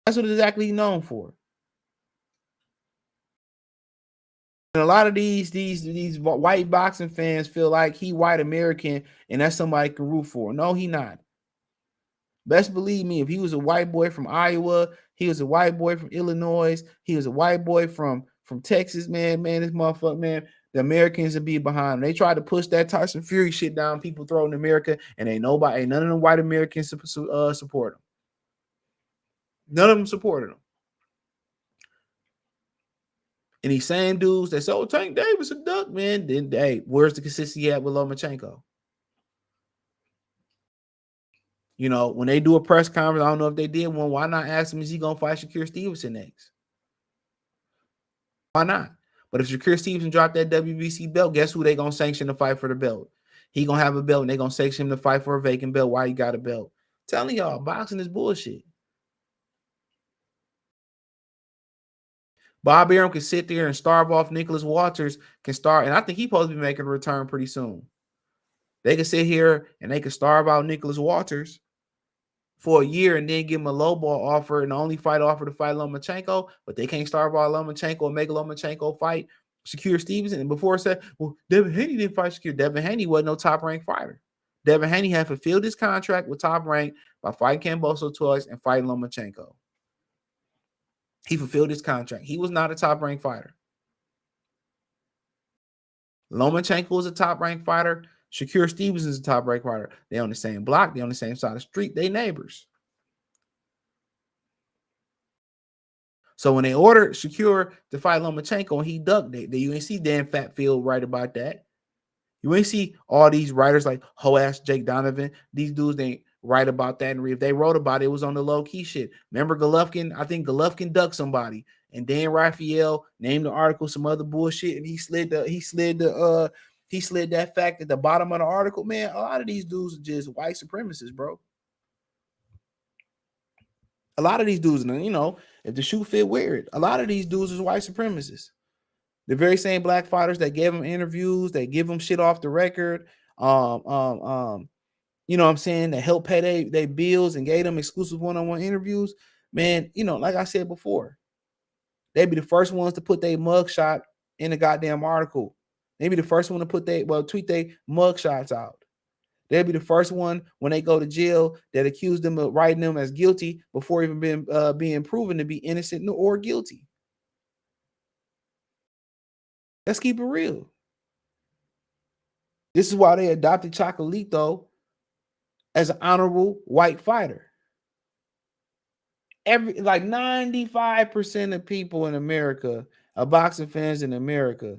That's what exactly he known for. And a lot of these white boxing fans feel like he white American and that's somebody can root for. No, he not. Best believe me, if he was a white boy from Iowa, he was a white boy from Illinois, he was a white boy from Texas, man, this motherfucker, man, the Americans would be behind him. They tried to push that Tyson Fury shit down people throw in America, and ain't none of them white Americans support him. None of them supported him. And these same dudes that say, oh, Tank Davis a duck, man, then hey, where's the consistency at with Lomachenko? You know, when they do a press conference, I don't know if they did one. Why not ask him, is he going to fight Shakur Stevenson next? Why not? But if Shakur Stevenson dropped that WBC belt, guess who they going to sanction to fight for the belt? He going to have a belt, and they going to sanction him to fight for a vacant belt. Why he got a belt? I'm telling y'all, boxing is bullshit. Bob Arum can sit there and starve off Nicholas Walters, and I think he's supposed to be making a return pretty soon. They can sit here and they can starve out Nicholas Walters for a year and then give him a low ball offer and the only fight offer to fight Lomachenko, but they can't starve out Lomachenko and make Lomachenko fight Shakur Stevenson. And before it said, well, Devin Haney didn't fight Shakur. Devin Haney wasn't no top-ranked fighter. Devin Haney had fulfilled his contract with Top Rank by fighting Kambosos twice and fighting Lomachenko. He fulfilled his contract. He was not a top-ranked fighter. Lomachenko was a top-ranked fighter. Shakur Stevenson is a top-ranked fighter. They on the same block. They on the same side of the street. They neighbors. So when they ordered Shakur to fight Lomachenko and he ducked it, you ain't see Dan Fatfield write about that. You ain't see all these writers like Ho-ass Jake Donovan. These dudes, they write about that. And if they wrote about it, it was on the low-key shit. Remember Golovkin? I think Golovkin ducked somebody. And Dan Raphael named the article some other bullshit. And he slid that fact at the bottom of the article. Man, a lot of these dudes are just white supremacists, bro. A lot of these dudes, you know, if the shoe fit, wear it. A lot of these dudes is white supremacists. The very same black fighters that gave them interviews, they give them shit off the record, you know what I'm saying, that help pay their bills and gave them exclusive one-on-one interviews. Man, you know, like I said before, they'd be the first ones to put their mugshot in the goddamn article. They'd be the first one to tweet their mugshots out. They'll be the first one when they go to jail that accuse them of writing them as guilty before even being proven to be innocent or guilty. Let's keep it real. This is why they adopted Chocolito as an honorable white fighter. Like 95% of people in America are boxing fans in America,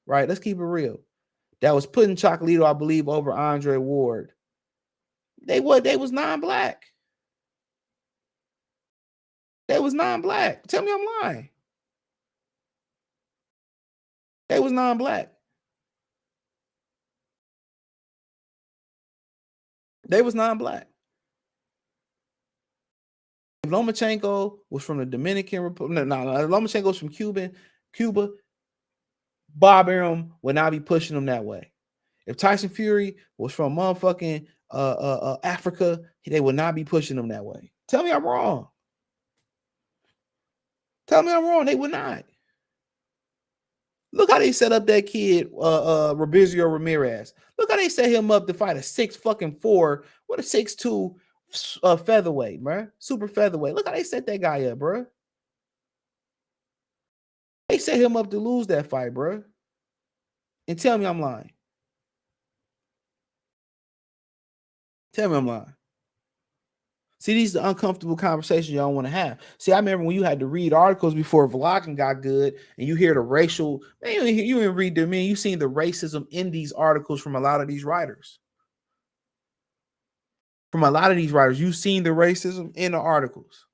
right? Let's keep it real. That was putting Chocolito, I believe, over Andre Ward. They was non-black. They was non-black. Tell me I'm lying. They was non-black. They was non-black. If Lomachenko was from the Dominican Republic, Lomachenko was from Cuba, Bob Arum would not be pushing him that way. If Tyson Fury was from motherfucking Africa, they would not be pushing him that way. Tell me I'm wrong. Tell me I'm wrong. They would not. Look how they set up that kid, Robizio Ramirez. Look how they set him up to fight a 6'4", what a 6'2" featherweight, man. Super featherweight. Look how they set that guy up, bro. They set him up to lose that fight, bro. And tell me I'm lying. Tell me I'm lying. See, these are the uncomfortable conversations y'all want to have. See, I remember when you had to read articles before vlogging got good, and you hear the racial, man, you didn't read them, man. You seen the racism in these articles from a lot of these writers. From a lot of these writers, you've seen the racism in the articles.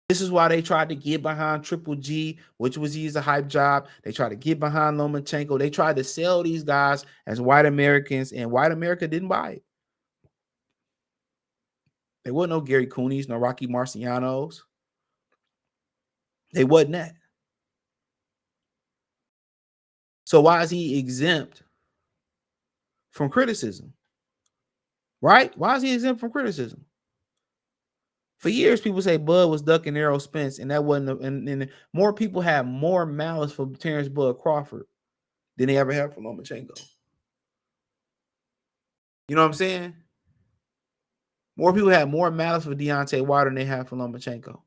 This is why they tried to get behind Triple G, which was used a hype job. They tried to get behind Lomachenko. They tried to sell these guys as white Americans, and white America didn't buy it. There wasn't no Gary Coonies, no Rocky Marcianos. They wasn't that. So why is he exempt from criticism? Right? Why is he exempt from criticism? For years, people say Bud was ducking Errol Spence, and that wasn't. And more people have more malice for Terrence Bud Crawford than they ever have for Lomachenko. You know what I'm saying? More people have more malice for Deontay Wilder than they have for Lomachenko.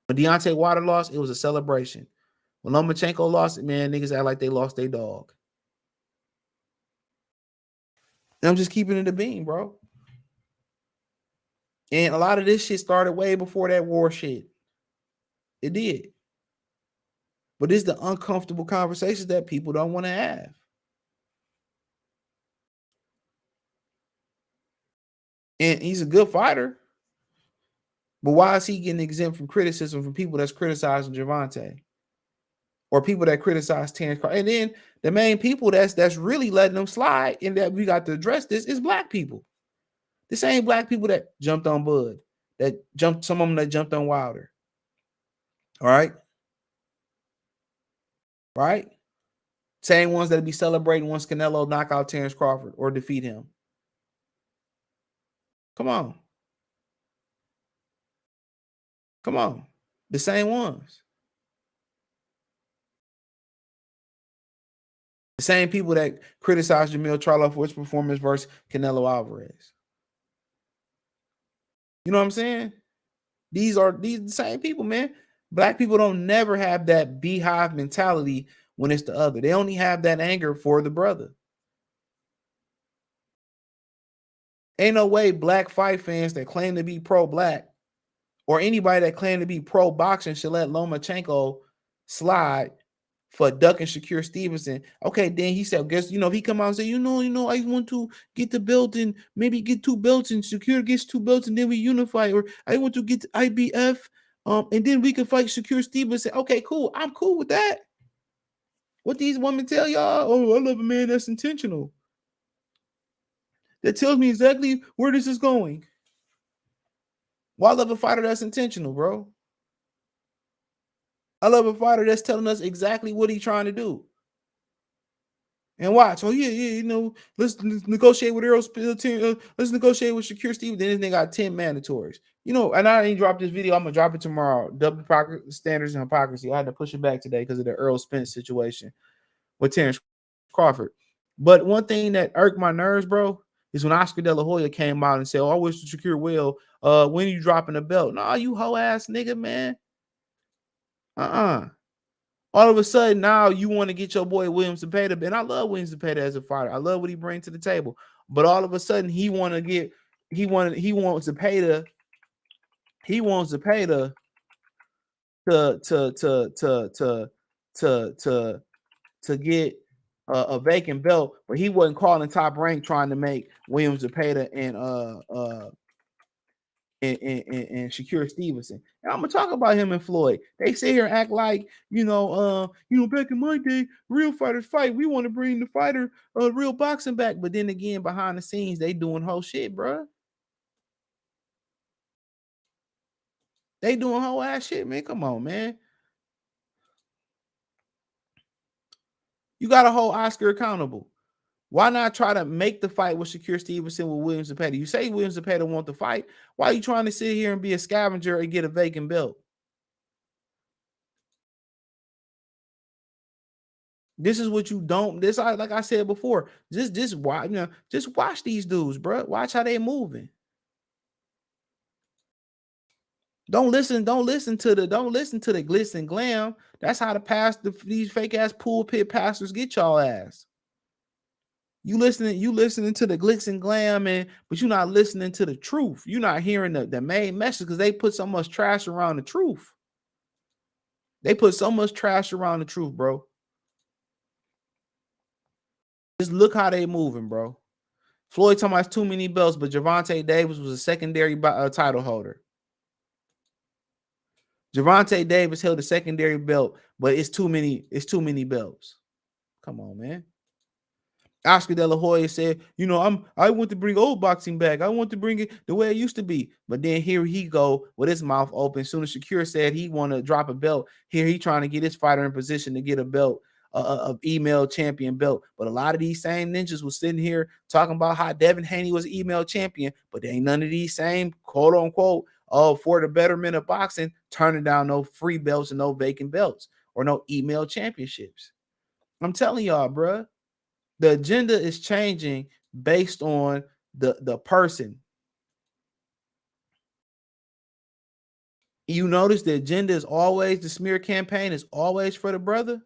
When Deontay Wilder lost, it was a celebration. When Lomachenko lost, man, niggas act like they lost their dog. And I'm just keeping it a beam, bro. And a lot of this shit started way before that war shit. It did. But it's the uncomfortable conversations that people don't want to have. And he's a good fighter. But why is he getting exempt from criticism from people that's criticizing Gervonta? Or people that criticize Terrence Crawford? And then the main people that's really letting them slide and that we got to address this is black people. The same black people that jumped on Bud, some of them that jumped on Wilder. All right. Right? Same ones that'll be celebrating once Canelo knock out Terrence Crawford or defeat him. Come on. Come on. The same ones. The same people that criticize Jamil Charlo for his performance versus Canelo Alvarez. You know what I'm saying? These are the same people, man. Black people don't never have that beehive mentality when it's the other. They only have that anger for the brother. Ain't no way black fight fans that claim to be pro-black or anybody that claim to be pro-boxing should let Lomachenko slide for ducking Shakur Stevenson. Okay, then he said, guess, if he come out and say, I want to get the belt and maybe get 2 belts and Shakur gets 2 belts and then we unify, or I want to get the IBF and then we can fight Shakur Stevenson. Okay, cool. I'm cool with that. What these women tell y'all? Oh, I love a man that's intentional. That tells me exactly where this is going. Well, I love a fighter that's intentional, bro. I love a fighter that's telling us exactly what he's trying to do. And watch. Oh, yeah, let's negotiate with Errol Spence. Let's negotiate with Shakur Stevens. Then this nigga got 10 mandatories. And I didn't drop this video. I'm going to drop it tomorrow. Double standards and hypocrisy. I had to push it back today because of the Errol Spence situation with Terrence Crawford. But one thing that irked my nerves, bro, is when Oscar De La Hoya came out and said, I wish Shakur will. When you dropping the belt? Nah, you hoe ass nigga, man. All of a sudden, now you want to get your boy Williams Zepeda, and I love Williams Zepeda as a fighter. I love what he brings to the table. But all of a sudden, he wants Zepeda to get a vacant belt, but he wasn't calling Top Rank trying to make Williams Zepeda and Shakur Stevenson. And I'm gonna talk about him and Floyd. They sit here and act like, back in my day, real fighters fight. We want to bring the fighter real boxing back. But then again, behind the scenes, they doing whole shit, bro. They doing whole ass shit, man. Come on, man. You gotta hold Oscar accountable. Why not try to make the fight with Shakur Stevenson with Williams Zepeda? You say Williams Zepeda want the fight. Why are you trying to sit here and be a scavenger and get a vacant belt? This is what you don't. Like I said before. Just watch these dudes, bro. Watch how they moving. Don't listen to the glitz and glam. That's how these fake ass pulpit pastors get y'all ass. You listening to the glitz and glam, but you're not listening to the truth. You're not hearing the main message because they put so much trash around the truth. They put so much trash around the truth, bro. Just look how they moving, bro. Floyd talking about too many belts, but Gervonta Davis was a secondary title holder. Gervonta Davis held a secondary belt, but it's too many belts. Come on, man. Oscar De La Hoya said, I want to bring old boxing back. I want to bring it the way it used to be. But then here he go with his mouth open. Soon as Shakur said he want to drop a belt, here he trying to get his fighter in position to get a belt, a email champion belt. But a lot of these same ninjas was sitting here talking about how Devin Haney was email champion, but there ain't none of these same quote unquote, for the betterment of boxing, turning down no free belts and no vacant belts or no email championships. I'm telling y'all, bruh. The agenda is changing based on the person. You notice the agenda is always, the smear campaign is always for the brother.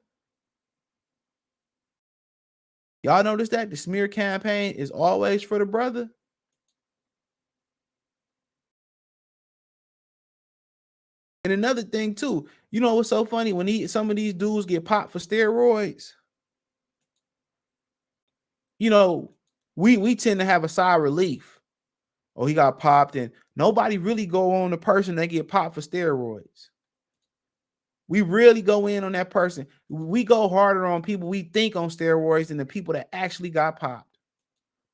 Y'all notice that the smear campaign is always for the brother. And another thing too, what's so funny, when some of these dudes get popped for steroids, we tend to have a sigh of relief. Oh, he got popped, and nobody really go on the person that get popped for steroids. We really go in on that person. We go harder on people we think on steroids than the people that actually got popped.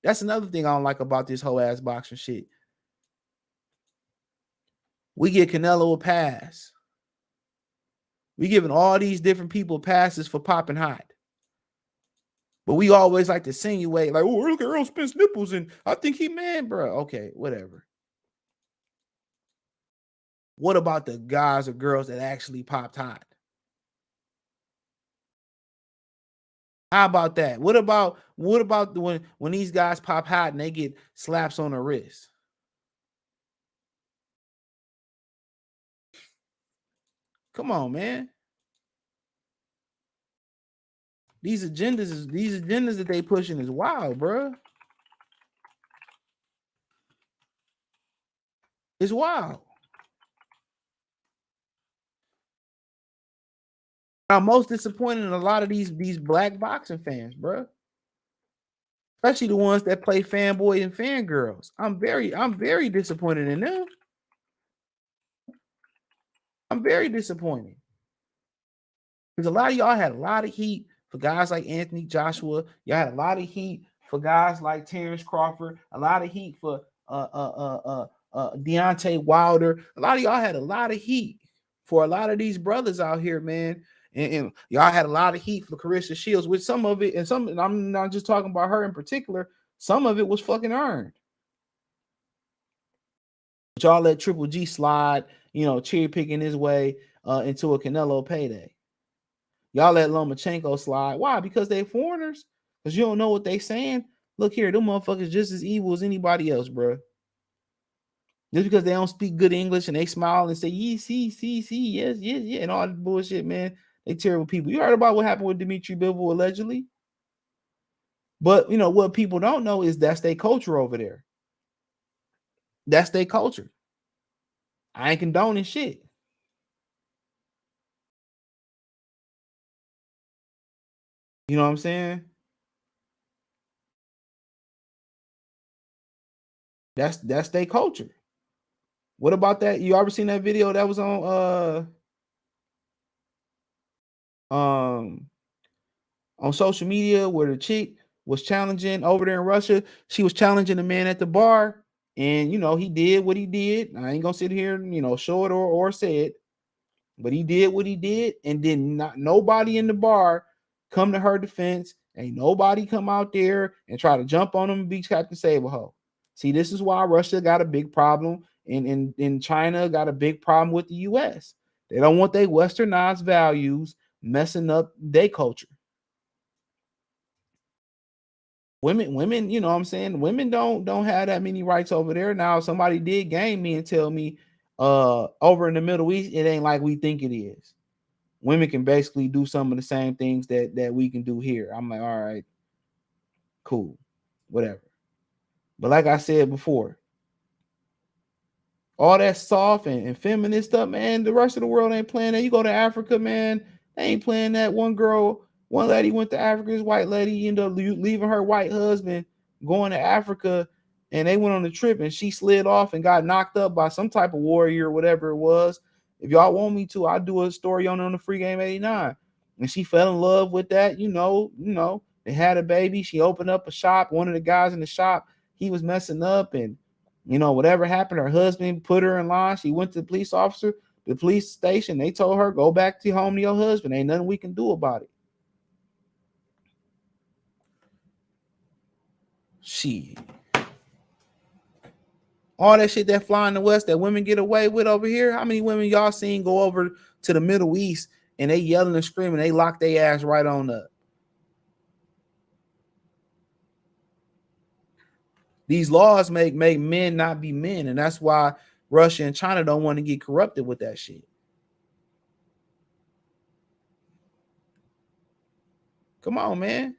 That's another thing I don't like about this whole ass boxing shit. We get Canelo a pass. We giving all these different people passes for popping hot. But we always like to insinuate, like, oh, look at Errol Spence nipples, and I think he man, bro. Okay, whatever. What about the guys or girls that actually popped hot? How about that? What about when these guys pop hot and they get slaps on the wrist? Come on, man. These agendas that they pushing is wild, bro. It's wild. I'm most disappointed in a lot of these black boxing fans, bro. Especially the ones that play fanboy and fangirls. I'm very disappointed in them. I'm very disappointed. Because a lot of y'all had a lot of heat for guys like Anthony Joshua. Y'all had a lot of heat for guys like Terrence Crawford. A lot of heat for Deontay Wilder. A lot of y'all had a lot of heat for a lot of these brothers out here, man. And y'all had a lot of heat for Carissa Shields, which some of it, and I'm not just talking about her in particular, some of it was fucking earned. But y'all let Triple G slide, cherry picking his way into a Canelo payday. Y'all let Lomachenko slide. Why? Because they foreigners? Because you don't know what they saying? Look here, them motherfuckers just as evil as anybody else, bro. Just because they don't speak good English and they smile and say, yes, and all that bullshit, man. They terrible people. You heard about what happened with Dmitry Bivol allegedly? But, what people don't know is that's their culture over there. That's their culture. I ain't condoning shit. You know what I'm saying? That's their culture. What about that? You ever seen that video that was on social media where the chick was challenging over there in Russia? She was challenging the man at the bar, and he did what he did. I ain't gonna sit here and show it or say it, but he did what he did, and then nobody in the bar come to her defense. Ain't nobody come out there and try to jump on him and be Captain Save-A-Ho. See, this is why Russia got a big problem, and China got a big problem with the U.S. They don't want their westernized values messing up their culture. Women, what I'm saying, women don't have that many rights over there. Now, somebody did game me and tell me over in the Middle East, it ain't like we think it is. Women can basically do some of the same things that we can do here. I'm like, all right, cool, whatever. But like I said before, all that soft and feminist stuff, man, the rest of the world ain't playing that. You go to Africa, man, they ain't playing that. One lady went to Africa, this white lady ended up leaving her white husband, going to Africa, and they went on a trip, and she slid off and got knocked up by some type of warrior or whatever it was. If y'all want me to, I'll do a story on the Free Game 89. And she fell in love with that, They had a baby. She opened up a shop. One of the guys in the shop, he was messing up, and whatever happened, her husband put her in line. She went to the police officer, the police station. They told her, go back to home to your husband. Ain't nothing we can do about it. Shit. All that shit that fly in the West that women get away with over here. How many women y'all seen go over to the Middle East and they yelling and screaming, they lock their ass right on up? These laws make men not be men, and that's why Russia and China don't want to get corrupted with that shit. Come on, man.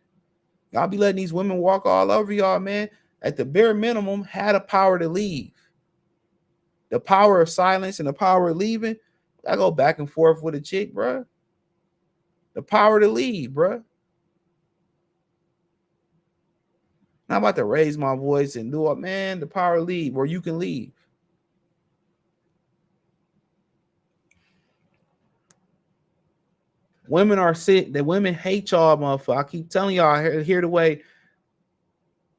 Y'all be letting these women walk all over y'all, man. At the bare minimum, had a power to leave. The power of silence and the power of leaving, I go back and forth with a chick, bro. The power to leave, bro. I'm about to raise my voice and do it, man. The power to leave, or you can leave. Women are sick. The women hate y'all, motherfucker. I keep telling y'all here the way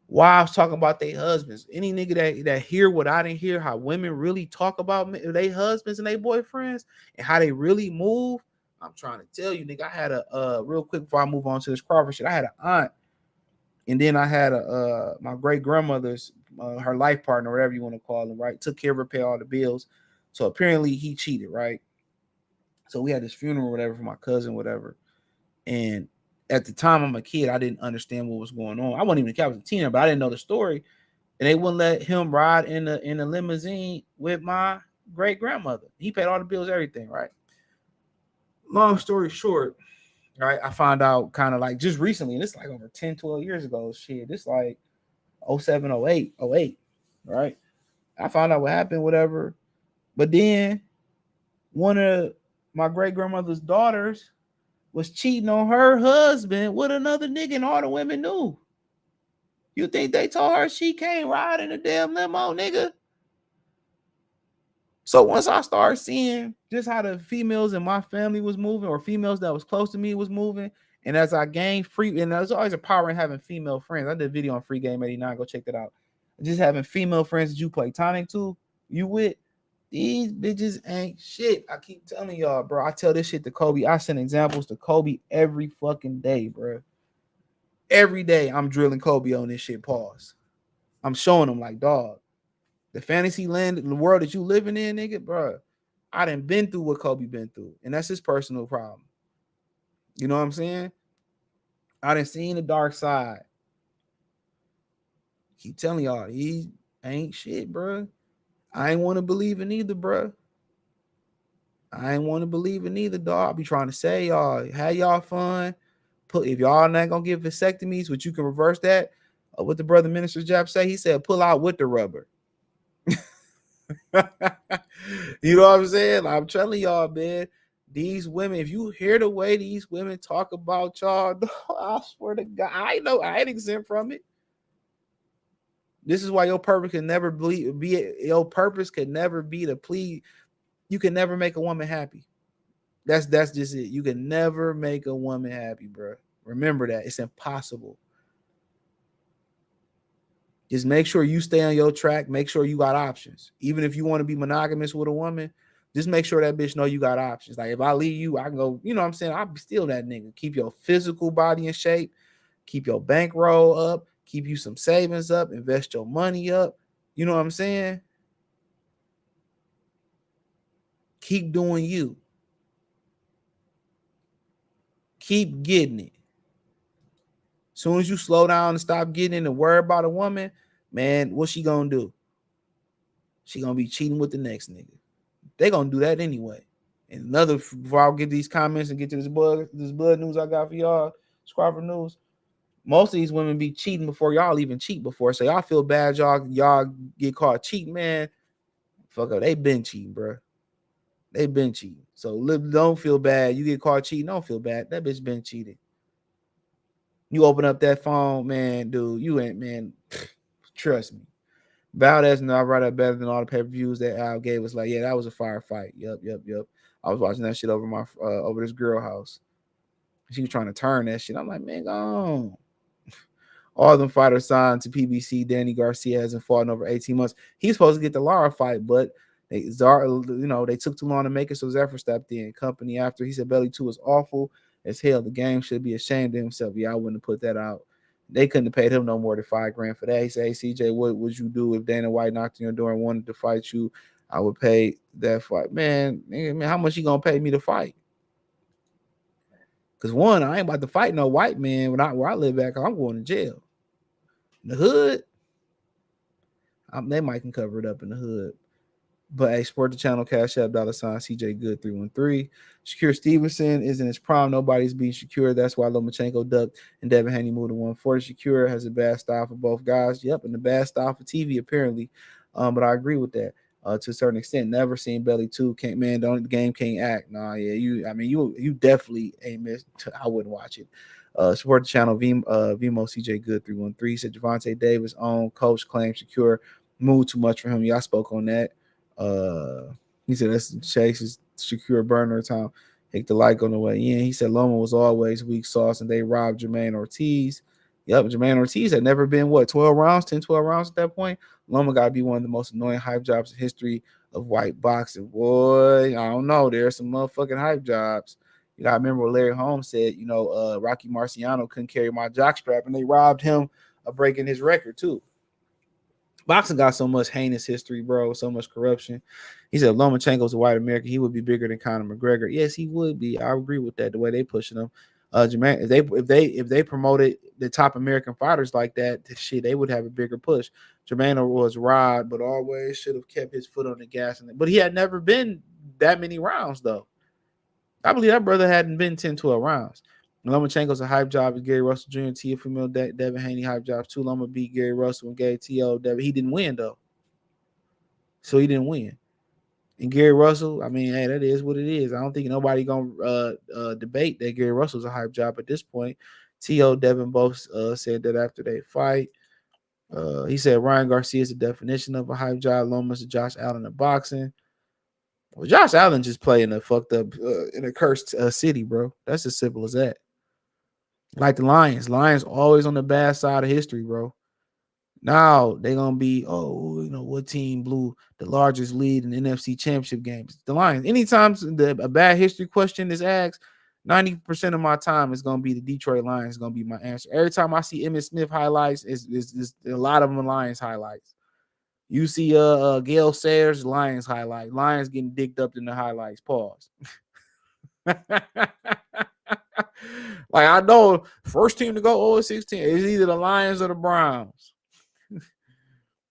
wives talking about their husbands. Any nigga that hear what I didn't hear, how women really talk about their husbands and their boyfriends and how they really move. I'm trying to tell you, nigga. I had a real quick before I move on to this Crawford shit. I had an aunt, and then I had my great grandmother's her life partner, whatever you want to call him, right? Took care of her, pay all the bills. So apparently he cheated, right? So we had this funeral, or whatever, for my cousin, whatever. And at the time, I'm a kid. I didn't understand what was going on. I wasn't even a kid. I was a teenager, but I didn't know the story. And they wouldn't let him ride in the limousine with my great grandmother. He paid all the bills, everything, right? Long story short, right? I found out kind of like just recently, and it's like over 10, 12 years ago. Shit, this like 07, 08, 08, right? I found out what happened, whatever. But then one of my great grandmother's daughters was cheating on her husband with another nigga, and all the women knew. You think they told her she can't ride in a damn limo, nigga? So once I started seeing just how the females in my family was moving, or females that was close to me was moving, and as I gained free, and there's always a power in having female friends. I did a video on Free Game 89. Go check that out. Just having female friends that you play tonic to, you with. These bitches ain't shit. I keep telling y'all, bro. I tell this shit to Kobe. I send examples to Kobe every fucking day, bro. Every day I'm drilling Kobe on this shit. Pause. I'm showing him like, dog, the fantasy land, the world that you living in, nigga, bro. I done been through what Kobe been through, and that's his personal problem. You know what I'm saying? I done seen the dark side. Keep telling y'all, he ain't shit, bro. I ain't want to believe in either, bro. I ain't want to believe in either, dog. I be trying to say, y'all, have y'all fun. If y'all not gonna get vasectomies, which you can reverse that. What the brother minister Jap say, he said, pull out with the rubber. You know what I'm saying? I'm telling y'all, man. These women, if you hear the way these women talk about y'all, I swear to God, I know I ain't exempt from it. This is why your purpose can never be your purpose can never be to plead. You can never make a woman happy. That's just it. You can never make a woman happy, bro. Remember that. It's impossible. Just make sure you stay on your track. Make sure you got options. Even if you want to be monogamous with a woman, just make sure that bitch know you got options. Like if I leave you, I can go, you know what I'm saying? I'll be still that nigga. Keep your physical body in shape. Keep your bankroll up. Keep you some savings up. Invest your money up. You know what I'm saying? Keep doing you. Keep getting it. As soon as you slow down and stop getting in and worry about a woman, man, what's she gonna do? She gonna be cheating with the next nigga. They gonna do that anyway. And another, before I get these comments and get to this blood news I got for y'all, Crawford news. Most of these women be cheating before y'all even cheat before. So y'all feel bad, y'all get caught cheating, man. Fuck up, they been cheating, bro. They been cheating. So don't feel bad. You get caught cheating, don't feel bad. That bitch been cheating. You open up that phone, man, dude. You ain't, man. Trust me. Valdez and I write up better than all the pay-per-views that Al gave us. Like, yeah, that was a firefight. Yep. I was watching that shit over my over this girl house. She was trying to turn that shit. I'm like, man, go on. All them fighters signed to PBC. Danny Garcia hasn't fought in over 18 months. He's supposed to get the Lara fight, but they took too long to make it, so Zephyr stepped in. Company after he said Belly 2 was awful as hell. The game should be ashamed of himself. Yeah, I wouldn't have put that out. They couldn't have paid him no more than $5,000 for that. He said, hey, CJ, what would you do if Dana White knocked on your door and wanted to fight you? I would pay that fight. Man, how much you gonna pay me to fight? Because one, I ain't about to fight no white man where I live back. I'm going to jail. In the hood, they might can cover it up in the hood. But hey, support the channel, Cash App, $ CJ Good 313. Shakur Stevenson is in his prime. Nobody's beating Shakur. That's why Lomachenko ducked and Devin Haney moved to 140. Shakur has a bad style for both guys. Yep, and the bad style for TV apparently. But I agree with that to a certain extent. Never seen Belly 2. The game can't act. Nah, yeah, you definitely ain't missed. I wouldn't watch it. Support the channel, Vimo CJ Good 313. Said Javante Davis own coach claims Shakur moved too much for him. Y'all spoke on that. He said that's Chase's Shakur burner time. Hit the like on the way in. He said Loma was always weak sauce and they robbed Jermaine Ortiz. Yep, Jermaine Ortiz had never been 12 rounds at that point. Loma got to be one of the most annoying hype jobs in history of white boxing. Boy, I don't know. There's some motherfucking hype jobs. You gotta remember what Larry Holmes said, Rocky Marciano couldn't carry my jockstrap and they robbed him of breaking his record too. Boxing got so much heinous history, bro, so much corruption. He said if Lomachenko's a white American, he would be bigger than Conor McGregor. Yes, he would be. I agree with that. The way they pushing him, Jermaine, if they promoted the top American fighters like that, shit, they would have a bigger push. Jermaine was robbed, but always should have kept his foot on the gas. But he had never been that many rounds though. I believe that brother hadn't been 10, 12 rounds. Lomachenko's a hype job with Gary Russell Jr. Teofimo Devin Haney hype jobs too. Loma beat Gary Russell and gave T.O. Devin. He didn't win though. So he didn't win. And Gary Russell, I mean, hey, that is what it is. I don't think nobody gonna debate that Gary Russell's a hype job at this point. T.O. Devin both said that after they fight. He said Ryan Garcia is the definition of a hype job. Loma's a Josh Allen of boxing. Well, Josh Allen just played in a fucked up, in a cursed city, bro. That's as simple as that. Like the Lions. Lions always on the bad side of history, bro. Now they're going to be, what team blew the largest lead in the NFC championship games? The Lions. Anytime a bad history question is asked, 90% of my time is going to be the Detroit Lions is going to be my answer. Every time I see Emmitt Smith highlights, is a lot of them Lions highlights. You see Gale Sayers, Lions highlight. Lions getting dicked up in the highlights. Pause. Like, I know first team to go 0-16 is either the Lions or the Browns.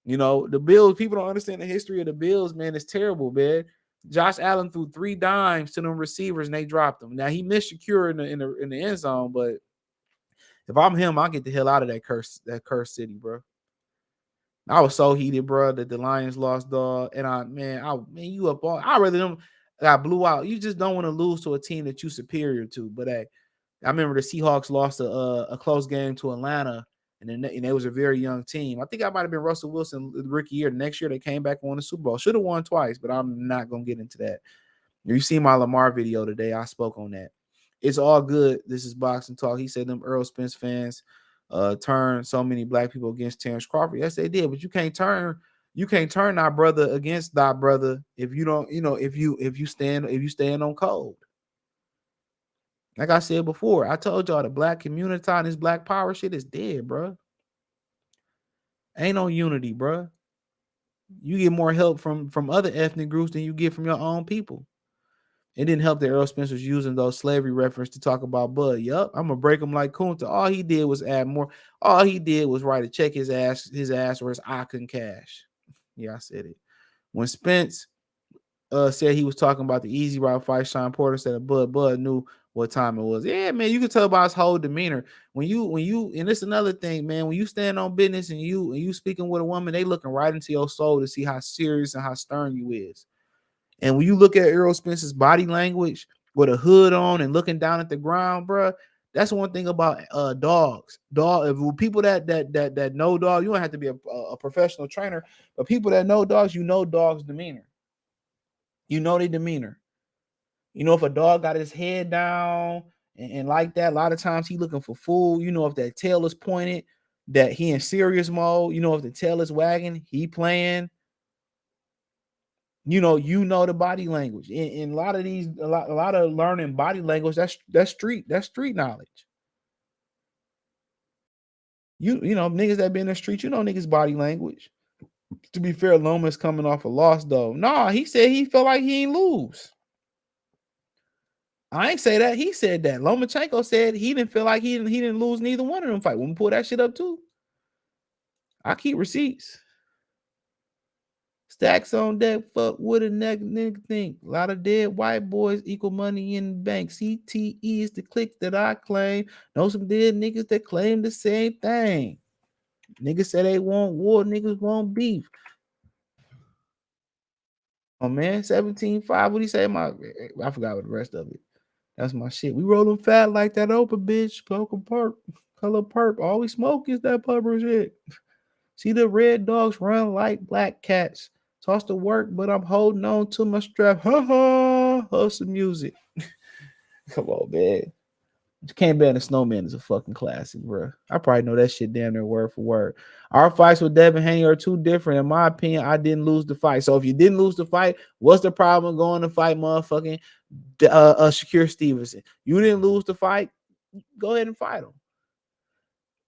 The Bills, people don't understand the history of the Bills, man. It's terrible, man. Josh Allen threw 3 dimes to them receivers and they dropped them. Now he missed Shakur in the end zone, but if I'm him, I'll get the hell out of that cursed city, bro. I was so heated, bro, that the Lions lost, dog. And you up all. I rather them got blew out. You just don't want to lose to a team that you superior to. But hey, I remember the Seahawks lost a close game to Atlanta, and it was a very young team. I think I might have been Russell Wilson the rookie year. The next year they came back and won the Super Bowl. Should have won twice, but I'm not gonna get into that. You see my Lamar video today. I spoke on that. It's all good. This is Boxing Talk. He said them Errol Spence fans turned so many black people against Terrence Crawford. Yes, they did, but you can't turn our brother against thy brother if you don't, if you stand on code. Like I said before, I told y'all the black community and this black power shit is dead, bro. Ain't no unity, bro. You get more help from other ethnic groups than you get from your own people. It didn't help that Errol Spence was using those slavery references to talk about Bud. Yup, I'm gonna break him like Kunta. All he did was add more. All he did was write a check his ass or his eye couldn't cash. Yeah, I said it. When Spence said he was talking about the easy route fight, Sean Porter said Bud knew what time it was. Yeah, man, you can tell by his whole demeanor. When you and it's another thing, man, when you stand on business and you speaking with a woman, they looking right into your soul to see how serious and how stern you is. And when you look at Errol Spence's body language with a hood on and looking down at the ground, bro, that's one thing about dogs. People that know dogs, you don't have to be a professional trainer, but people that know dogs, dogs' demeanor. You know their demeanor. If a dog got his head down and like that, a lot of times he looking for food. If that tail is pointed, that he in serious mode. You know, if the tail is wagging, he playing. You know the body language. In a lot of these, a lot of learning body language, that's street knowledge. You know, niggas that be in the street, you know niggas body language. To be fair, Loma's coming off a loss though. Nah, he said he felt like he ain't lose. I ain't say that. He said that. Lomachenko said he didn't feel like he didn't lose neither one of them fight. We'll pull that shit up too. I keep receipts. Stacks on deck. Fuck what a nigga think. A lot of dead white boys equal money in the bank. CTE is the click that I claim. Know some dead niggas that claim the same thing. Niggas say they want war. Niggas want beef. Oh man, 17-5. What do you say? I forgot what the rest of it. That's my shit. We rolling fat like that open bitch. Color perp. All we smoke is that purple shit. See the red dogs run like black cats. Toss to work, but I'm holding on to my strap. Ha ha. Hustle music. Come on, man. Can't Ban the Snowman is a fucking classic, bro. I probably know that shit damn near word for word. Our fights with Devin Haney are too different. In my opinion, I didn't lose the fight. So if you didn't lose the fight, what's the problem going to fight motherfucking Shakir Stevenson? You didn't lose the fight, go ahead and fight him.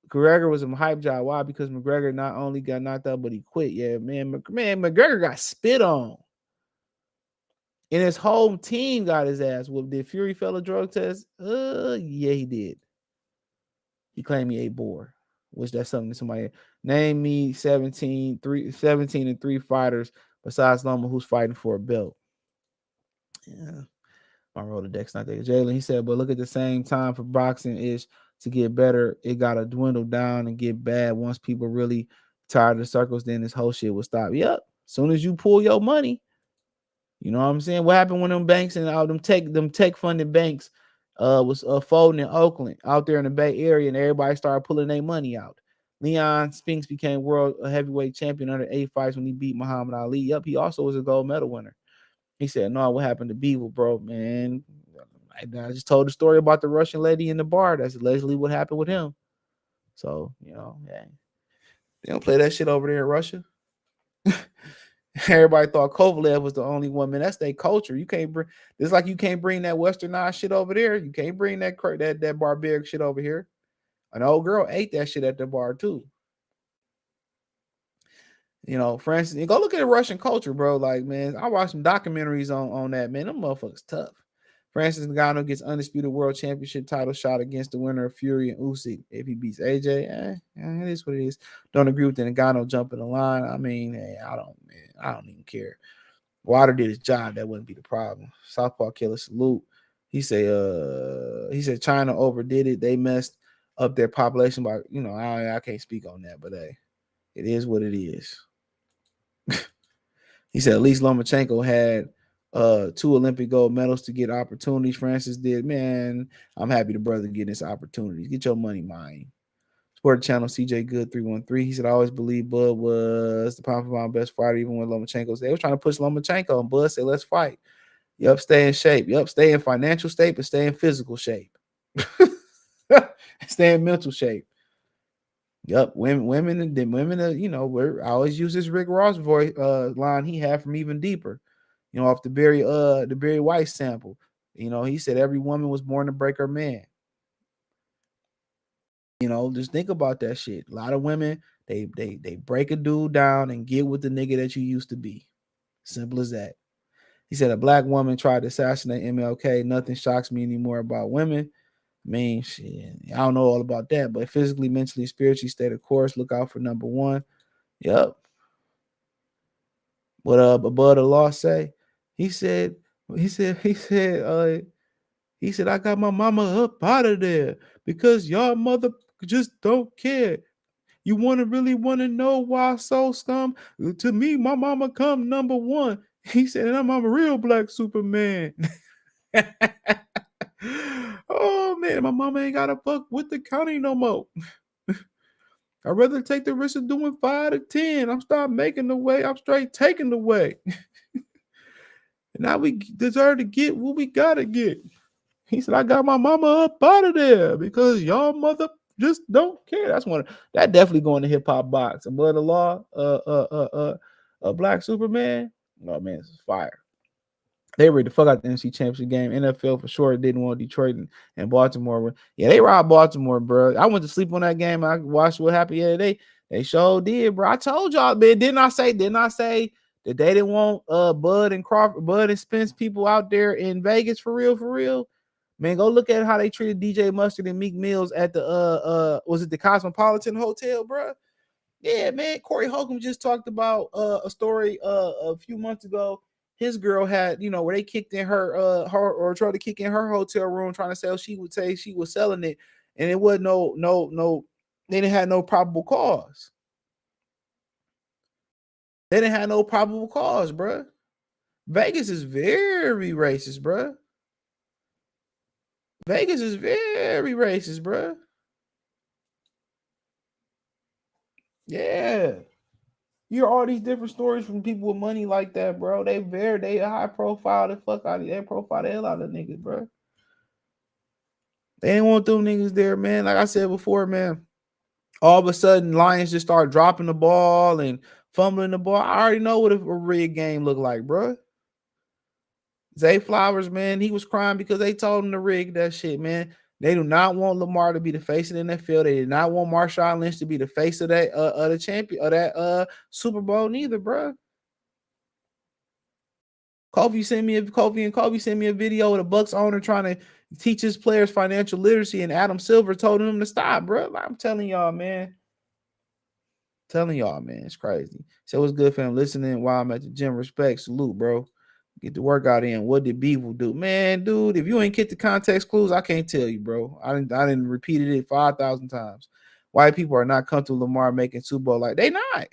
McGregor was a hype job. Why? Because McGregor not only got knocked out, but he quit. Yeah, man, McGregor got spit on. And his whole team got his ass whooped. Did Fury fail a drug test? Yeah, he did. He claimed he ate boar, which that's something that somebody name me 17 and 3 fighters besides Loma who's fighting for a belt. Yeah. My Rolodex not there. Jalen, he said, but look at the same time for boxing is to get better, it gotta dwindle down and get bad. Once people really tired of the circles, then this whole shit will stop. Yep. As soon as you pull your money, you know what I'm saying? What happened when them banks and all them tech funded banks was folding in Oakland out there in the Bay Area, and everybody started pulling their money out. Leon Spinks became world heavyweight champion under 8 fights when he beat Muhammad Ali. Yep, he also was a gold medal winner. He said, no, what happened to Beaver, bro? Man, I just told the story about the Russian lady in the bar. That's allegedly what happened with him. So, you know, yeah. They don't play that shit over there in Russia. Everybody thought Kovalev was the only one, man. That's their culture. You can't bring it's like you can't bring that westernized shit over there. You can't bring that barbaric shit over here. An old girl ate that shit at the bar too. You know, for instance, go look at the Russian culture, bro. Like, man, I watched some documentaries on that, man. Them motherfuckers tough. Francis Ngannou gets undisputed world championship title shot against the winner of Fury and Usyk. If he beats AJ, it is what it is. Don't agree with the Ngannou jumping the line. I mean, I don't even care. Wilder did his job. That wouldn't be the problem. Southpaw Killer salute. He said China overdid it. They messed up their population by, you know, I can't speak on that, but hey, it is what it is. He said at least Lomachenko had 2 Olympic gold medals to get opportunities. Francis did. Man, I'm happy the brother getting this opportunities. Get your money, mine. Sport channel CJ Good 313. He said, I always believe Bud was the pound for pound best fighter, even when Lomachenko was there. They was trying to push Lomachenko, and Bud said, let's fight. Yup, stay in shape. Yup, stay in financial shape, but stay in physical shape. Stay in mental shape. Yep, women, you know, I always use this Rick Ross voice line he had from Even Deeper, you know, off the Barry White sample. You know, he said every woman was born to break her man. You know, just think about that shit. A lot of women, they break a dude down and get with the nigga that you used to be. Simple as that. He said a black woman tried to assassinate MLK. Nothing shocks me anymore about women. I mean, shit, I don't know all about that, but physically, mentally, spiritually, stay the course. Look out for number one. Yep. What Bud the Law say? He said, I got my mama up out of there because y'all mother just don't care. You really want to know why so scum? To me, my mama come number one. He said, and I'm a real black Superman. Oh man, my mama ain't got to fuck with the county no more. I'd rather take the risk of doing 5 to 10. I'm start making the way. I'm straight taking the way. Now we deserve to get what we gotta get. He said, I got my mama up out of there because y'all mother just don't care. That's one that definitely going to hip hop box. Above the law, Black Superman. Oh man, this is fire. They ready to fuck out the NFC Championship game. NFL for sure didn't want Detroit and Baltimore. Yeah, they robbed Baltimore, bro. I went to sleep on that game. I watched what happened yesterday. They sure did, bro. I told y'all, man. Didn't I say that they didn't want Bud and Crawford, Bud and Spence people out there in Vegas for real, for real? Man, go look at how they treated DJ Mustard and Meek Mills at the was it the Cosmopolitan Hotel, bro? Yeah, man. Corey Holcomb just talked about a story a few months ago. His girl had, where they kicked in her or tried to kick in her hotel room trying to sell. She would say she was selling it, and it wasn't no. They didn't have no probable cause. They didn't have no probable cause, bro. Vegas is very racist, bro. Vegas is very racist, bro. Yeah. You hear all these different stories from people with money like that, bro. They high profile the fuck out of you. They profile the hell out of niggas, bro. They ain't want them niggas there, man. Like I said before, man. All of a sudden, Lions just start dropping the ball and fumbling the ball. I already know what a rigged game look like, bro. Zay Flowers, man, he was crying because they told him to rig that shit, man. They do not want Lamar to be the face of the NFL. They did not want Marshawn Lynch to be the face of that the champion of that Super Bowl neither, bro. Kobe sent me a video of the Bucks owner trying to teach his players financial literacy, and Adam Silver told him to stop, bro. I'm telling y'all, man. It's crazy. So it's good for him listening while I'm at the gym. Respect, salute, bro. Get the workout in. What did Beaver do? Man, dude, if you ain't get the context clues, I can't tell you, bro. I didn't repeated it 5,000 times. White people are not comfortable with Lamar making Super Bowl. Like, they not.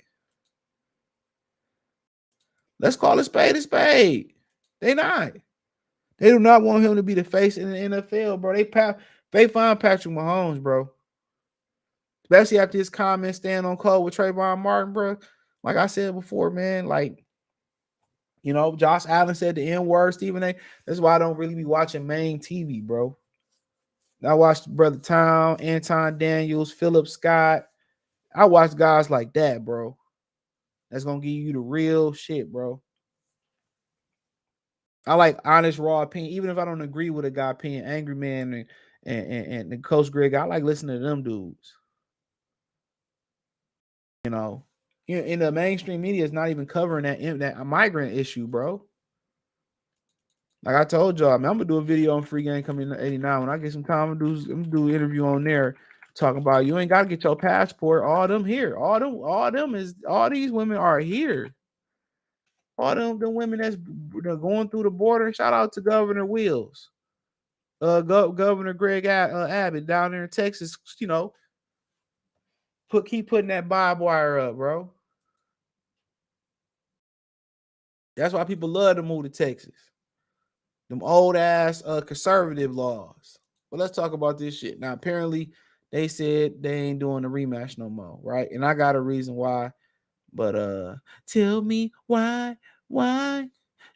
Let's call a spade a spade. They not. They do not want him to be the face in the NFL, bro. They find Patrick Mahomes, bro. Especially after his comments stand on code with Trayvon Martin, bro. Like I said before, man, like, Josh Allen said the N-word, Stephen A. That's why I don't really be watching main TV, bro. I watched Brother Town, Anton Daniels, Philip Scott. I watch guys like that, bro. That's going to give you the real shit, bro. I like honest, raw opinion. Even if I don't agree with a guy opinion, Angry Man and the Coach Greg, I like listening to them dudes. In the mainstream media is not even covering that migrant issue, bro. Like I told y'all, I'm gonna do a video on Free Game coming in '89. When I get some time, I'm gonna do an interview on there talking about you ain't gotta get your passport. All them here, all these women are here. All them women that's going through the border. Shout out to Governor Wills, Governor Greg Abbott down there in Texas. Keep putting that barbed wire up, bro. That's why people love to move to Texas. Them old ass conservative laws. But let's talk about this shit. Now, apparently, they said they ain't doing the rematch no more, right? And I got a reason why. But tell me why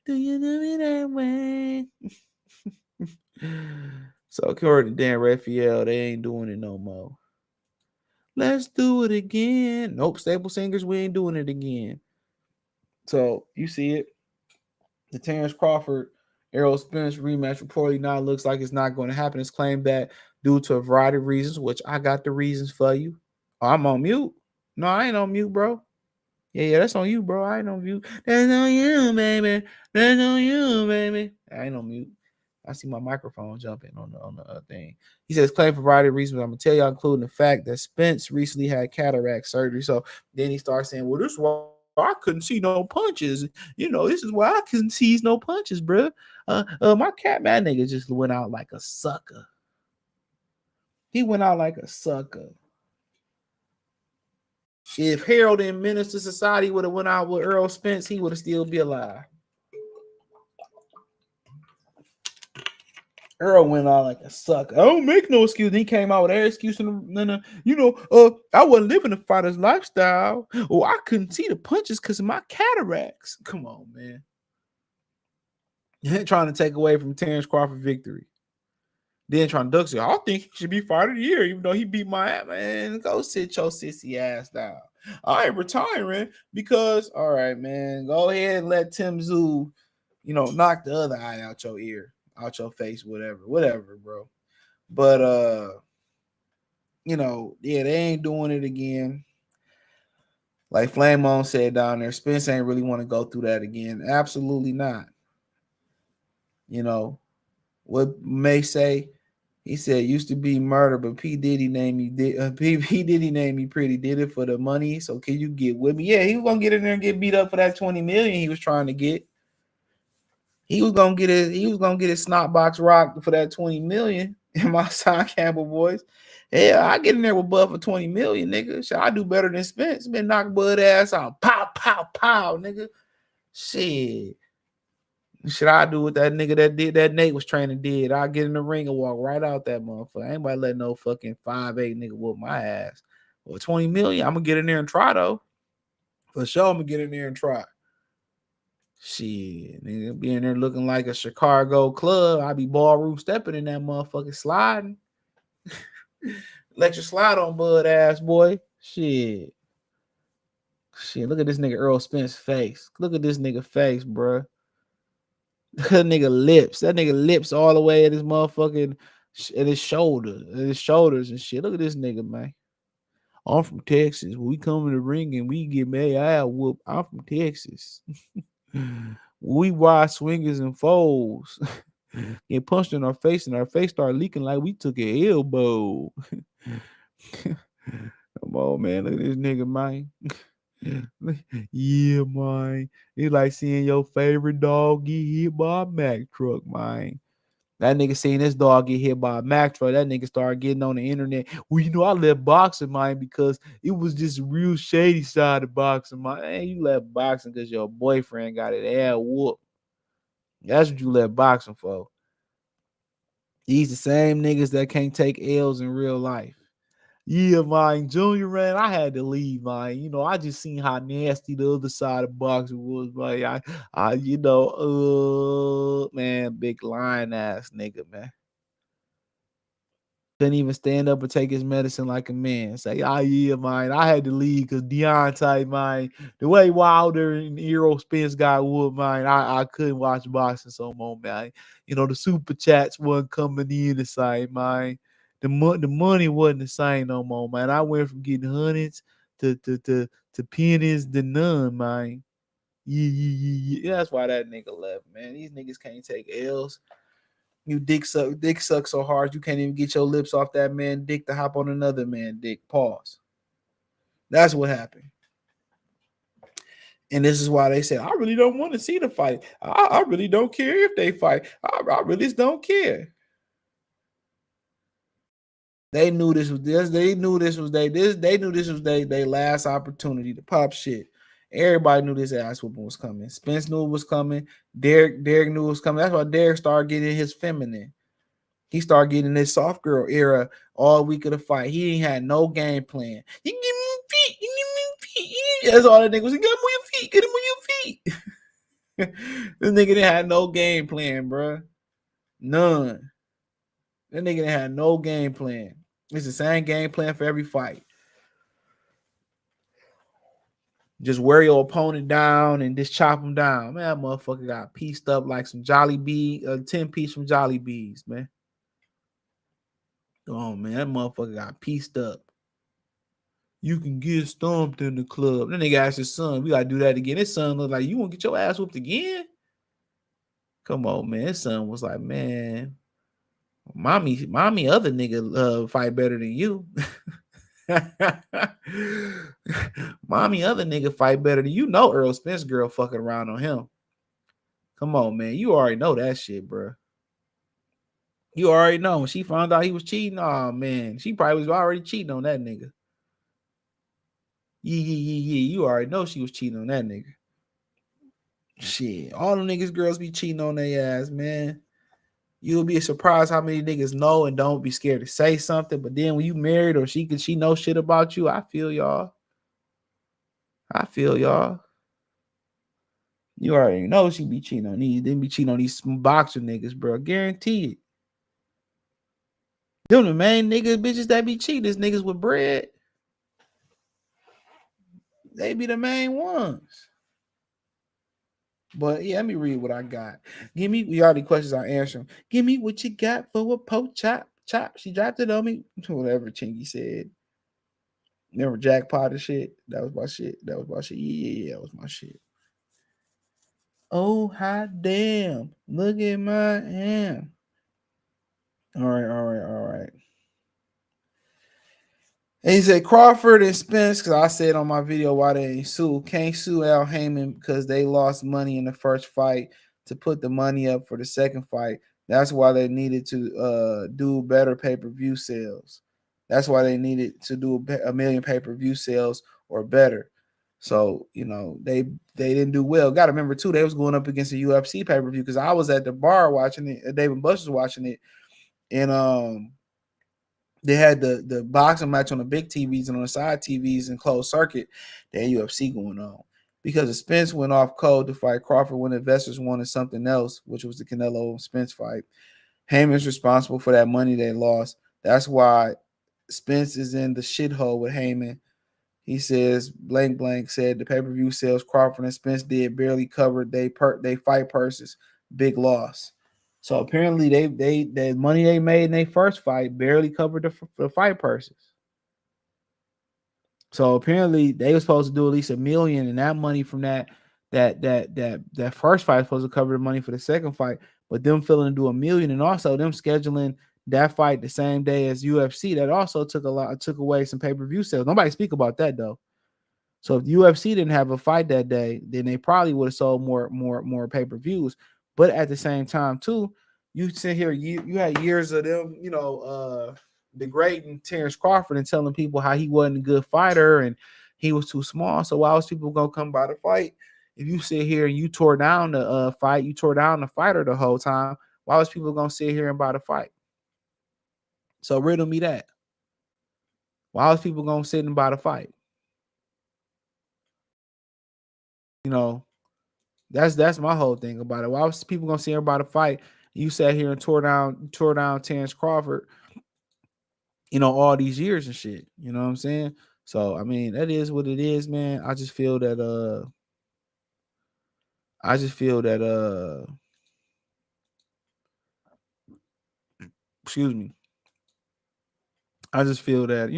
do you do me that way? So according to Dan Raphael, they ain't doing it no more. Let's do it again. Nope, Staple Singers, we ain't doing it again. So you see it. The Terrence Crawford Errol Spence rematch reportedly now looks like it's not going to happen. It's claimed that due to a variety of reasons, which I got the reasons for you. Oh, I'm on mute. No, I ain't on mute, bro. Yeah, that's on you, bro. I ain't on mute. That's on you, baby. That's on you, baby. I ain't on mute. I see my microphone jumping on the thing. He says claim for a variety of reasons. I'm gonna tell y'all, including the fact that Spence recently had cataract surgery. So then he starts saying, "Well, this is why I couldn't see no punches. This is why I couldn't see no punches, bro. My nigga just went out like a sucker. He went out like a sucker. If Harold and Minister Society would have went out with Errol Spence, he would have still be alive. Earl went out like a sucker. I don't make no excuse. He came out with every excuse. I wasn't living the fighter's lifestyle. Oh, I couldn't see the punches because of my cataracts. Come on, man. You ain't trying to take away from Terrence Crawford victory. Then trying to duck say, I think he should be fighter of the year, even though he beat my ass. Man, go sit your sissy ass down. I ain't retiring because, all right, man, go ahead and let Tim Tszyu, knock the other eye out your ear, out your face, whatever, bro. But they ain't doing it again. Like Flame On said down there, Spence ain't really want to go through that again. Absolutely not. What May say, he said used to be murder, but P. Diddy named me P. Diddy named me pretty. Did it for the money. So can you get with me? Yeah, he was gonna get in there and get beat up for that 20 million he was trying to get. He was gonna get his snot box rocked for that 20 million in my Son Campbell voice. Yeah, I get in there with Bud for 20 million, nigga. Shit, I do better than Spence. Been knock Bud ass out. Pow, pow, pow, nigga. Shit. Should I do what that nigga that Nate was training did? I get in the ring and walk right out that motherfucker. Ain't nobody letting no fucking 5'8" nigga whoop my ass. Well, 20 million, I'm gonna get in there and try though. For sure, I'm gonna get in there and try. Shit, nigga, be in there looking like a Chicago club. I be ballroom stepping in that motherfucking sliding. Let you slide on Bud ass, boy. Shit, look at this nigga Errol Spence face. Look at this nigga face, bro. That nigga lips all the way at his motherfucking at his shoulders and shit. Look at this nigga, man. I'm from Texas. When we come in the ring and we get mad, I whoop. I'm from Texas. We wide swingers and foes. Get punched in our face and our face start leaking like we took an elbow. Come on, man. Look at this nigga, man. Yeah, man. It's like seeing your favorite dog get hit by a Mack truck, man. That nigga seen this dog get hit by a Mack truck. That nigga started getting on the internet. Well, I left boxing, man, because it was just real shady side of boxing, man. Hey, you left boxing because your boyfriend got it ass whooped. That's what you left boxing for. These the same niggas that can't take L's in real life. Yeah, man, Junior ran. I had to leave, man. I just seen how nasty the other side of boxing was, man. Man, big lion ass nigga, man. Couldn't even stand up and take his medicine like a man. Say, yeah, man. I had to leave because Deontay, man, the way Wilder and Errol Spence got whooped, man, I couldn't watch boxing so more, man. The super chats wasn't coming in the same, man. The money wasn't the same no more, man. I went from getting hundreds to pennies to none, man. Yeah. That's why that nigga left, man. These niggas can't take L's. You dick suck so hard you can't even get your lips off that man dick to hop on another man dick. Pause. That's what happened. And this is why they said, I really don't want to see the fight. I really don't care if they fight. I really just don't care. They knew this was this. They knew this was they knew this was their last opportunity to pop shit. Everybody knew this ass whooping was coming. Spence knew it was coming. Derek knew it was coming. That's why Derek started getting his feminine. He started getting this soft girl era all week of the fight. He ain't had no game plan. You give me feet. You give me feet. That's all that nigga was. Get him on your feet. Get him on your feet. This nigga didn't have no game plan, bro. None. That nigga didn't have no game plan. It's the same game plan for every fight. Just wear your opponent down and just chop him down. Man, that motherfucker got pieced up like some Jolly Bee, 10-piece from Jolly Bees, man. Oh, man, that motherfucker got pieced up. You can get stomped in the club. Then they asked his son, we got to do that again. His son looked like, you want to get your ass whooped again? Come on, man. His son was like, man, mommy other nigga fight better than you. Mommy other nigga fight better than you. Errol Spence girl fucking around on him. Come on, man. You already know that shit, bro. You already know. When she found out he was cheating, oh, man. She probably was already cheating on that nigga. Yeah. You already know she was cheating on that nigga. Shit. All them niggas girls be cheating on their ass, man. You'll be surprised how many niggas know and don't be scared to say something. But then when you married or she knows shit about you, I feel y'all. You already know she be cheating on these. They be cheating on these boxer niggas, bro. Guarantee it. Them the main niggas, bitches that be cheaters, niggas with bread. They be the main ones. But yeah, let me read what I got. Give me, we all the questions I answer them. Give me what you got for a poke chop. Chop. She dropped it on me. Whatever Chinky said. Remember jackpot and shit? That was my shit. That was my shit. Yeah, that was my shit. Oh, hot damn. Look at my hand. All right. And he said Crawford and Spence, because I said on my video why they ain't sue. Can't sue Al Heyman because they lost money in the first fight to put the money up for the second fight. That's why they needed to do better pay-per-view sales. That's why they needed to do a million pay-per-view sales or better. So, you know, they didn't do well. Got to remember, too, they was going up against a UFC pay-per-view because I was at the bar watching it. David Bush was watching it. And they had the boxing match on the big TVs and on the side TVs and closed circuit. They had UFC going on. Because the Spence went off cold to fight Crawford when investors wanted something else, which was the Canelo Spence fight. Heyman's responsible for that money they lost. That's why Spence is in the shithole with Heyman. He says, blank said the pay-per-view sales Crawford and Spence did barely covered they fight purses. Big loss. So apparently the money they made in their first fight barely covered the fight purses. So apparently they were supposed to do at least $1 million, and that money from that first fight was supposed to cover the money for the second fight. But them failing to do $1 million, and also them scheduling that fight the same day as UFC, that also took away some pay-per-view sales. Nobody speak about that though. So if UFC didn't have a fight that day, then they probably would have sold more pay-per-views. But at the same time, too, you sit here, you had years of them, degrading Terrence Crawford and telling people how he wasn't a good fighter and he was too small. So why was people gonna come by the fight? If you sit here and you tore down the fight, you tore down the fighter the whole time, why was people gonna sit here and buy the fight? So riddle me that. Why was people gonna sit and buy the fight? You know, that's my whole thing about it. Why was people gonna see everybody fight? You sat here and tore down Terrence Crawford, all these years and shit. You know what I'm saying? So I mean, that is what it is, man. I just feel that excuse me. I just feel that,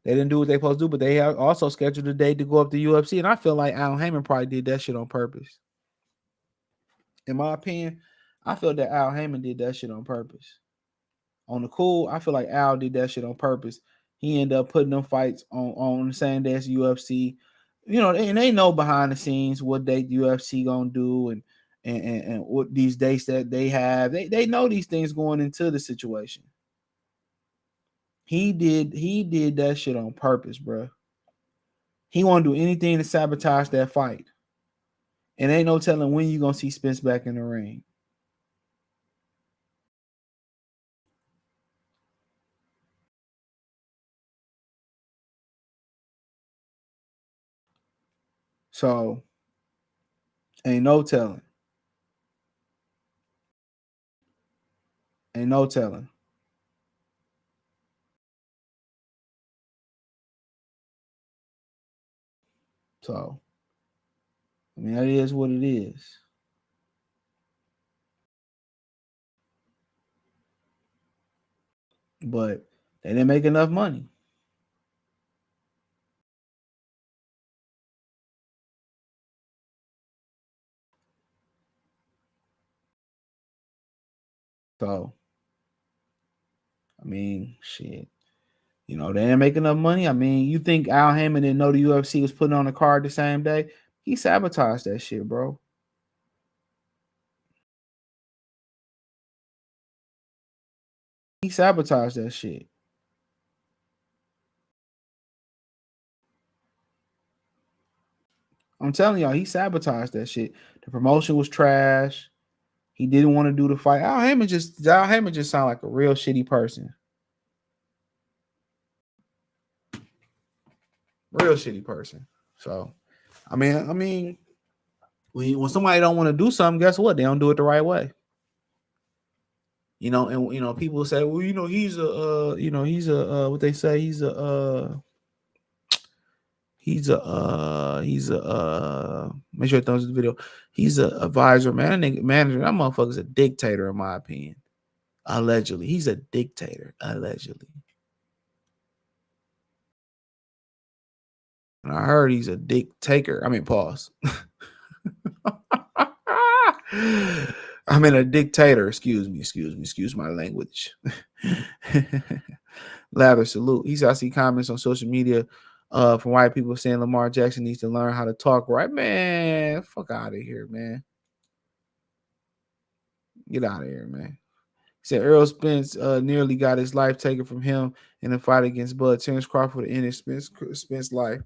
they didn't do what they supposed to do, but they have also scheduled a day to go up to UFC. And I feel like Al Heyman probably did that shit on purpose. In my opinion, I feel that Al Heyman did that shit on purpose. On the cool, I feel like Al did that shit on purpose. He ended up putting them fights on the same day as UFC. And they know behind the scenes what date UFC gonna do and what these dates that they have. They know these things going into the situation. He did that shit on purpose, bro. He want to do anything to sabotage that fight. And ain't no telling when you gonna see Spence back in the ring. So ain't no telling. Ain't no telling. So I mean, that is what it is. But they didn't make enough money. So, I mean, shit. They didn't make enough money. I mean, you think Al Heyman didn't know the UFC was putting on the card the same day? He sabotaged that shit, bro. He sabotaged that shit. I'm telling y'all, he sabotaged that shit. The promotion was trash. He didn't want to do the fight. Al Heyman just sound like a real shitty person. Real shitty person. So, I mean, when somebody don't want to do something, guess what? They don't do it the right way. And people say, well, he's what they say, make sure it thumbs up the video. He's a advisor, man. That nigga manager, that motherfucker's a dictator, in my opinion. Allegedly. He's a dictator, allegedly. And I heard he's a dick taker. I mean, pause. I mean, a dictator. Excuse my language. Lavish salute. I see comments on social media from white people saying Lamar Jackson needs to learn how to talk right. Man, fuck out of here, man. Get out of here, man. He said Errol Spence nearly got his life taken from him in a fight against Bud. Terrence Crawford ended Spence's life.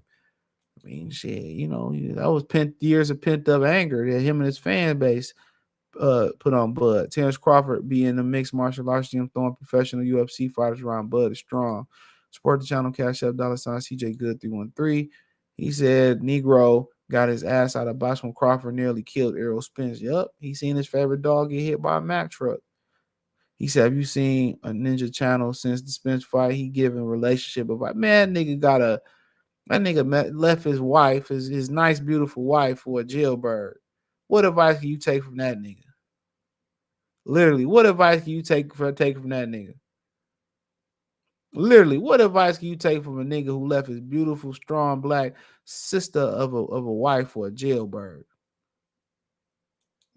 I mean, shit, that was years of pent up anger that him and his fan base put on Bud. Terrence Crawford being the mixed martial arts gym, throwing professional UFC fighters around Bud is strong. Support the channel, Cash App, $, CJ Good 313. He said Negro got his ass out of box when Crawford nearly killed Errol Spence. Yup, he seen his favorite dog get hit by a Mack truck. He said, have you seen a Ninja channel since the Spence fight? He giving relationship advice. Man, that nigga left his wife, his nice, beautiful wife, for a jailbird. What advice can you take from that nigga? Literally, what advice can you take from that nigga? Literally, what advice can you take from a nigga who left his beautiful, strong black sister of a wife for a jailbird?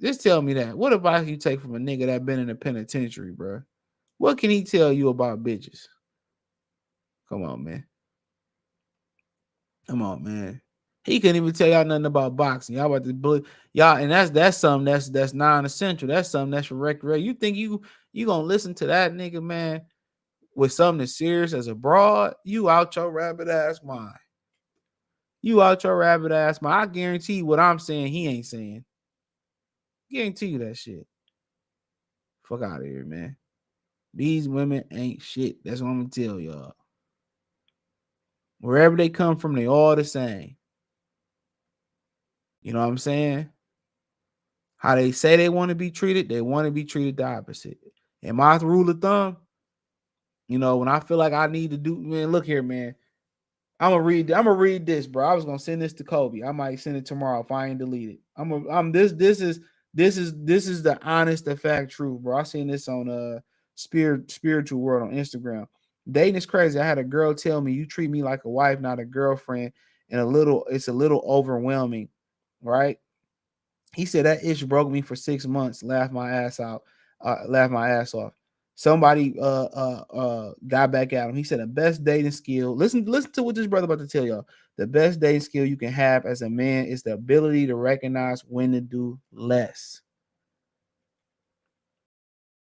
Just tell me that. What advice can you take from a nigga that been in the penitentiary, bro? What can he tell you about bitches? Come on, man. He couldn't even tell y'all nothing about boxing. Y'all about to bully y'all, and that's something that's non-essential. That's something that's for recreation. You think you gonna listen to that nigga, man, with something as serious as a broad? You out your rabbit ass mind. I guarantee you what I'm saying, he ain't saying. Guarantee you that shit. Fuck out of here, man. These women ain't shit. That's what I'm gonna tell y'all. Wherever they come from, they all the same. You know what I'm saying? How they say they want to be treated, they want to be treated the opposite. And my rule of thumb, when I feel like I need to do, man, look here, man. I'm gonna read this, bro. I was gonna send this to Kobe. I might send it tomorrow if I ain't delete it. This is the honest to fact truth, bro. I seen this on spiritual world on Instagram. Dating is crazy. I had a girl tell me, you treat me like a wife, not a girlfriend, and it's a little overwhelming, right? He said that issue broke me for 6 months. Laughed my ass off. Somebody got back at him. He said the best dating skill. Listen to what this brother about to tell y'all. The best dating skill you can have as a man is the ability to recognize when to do less.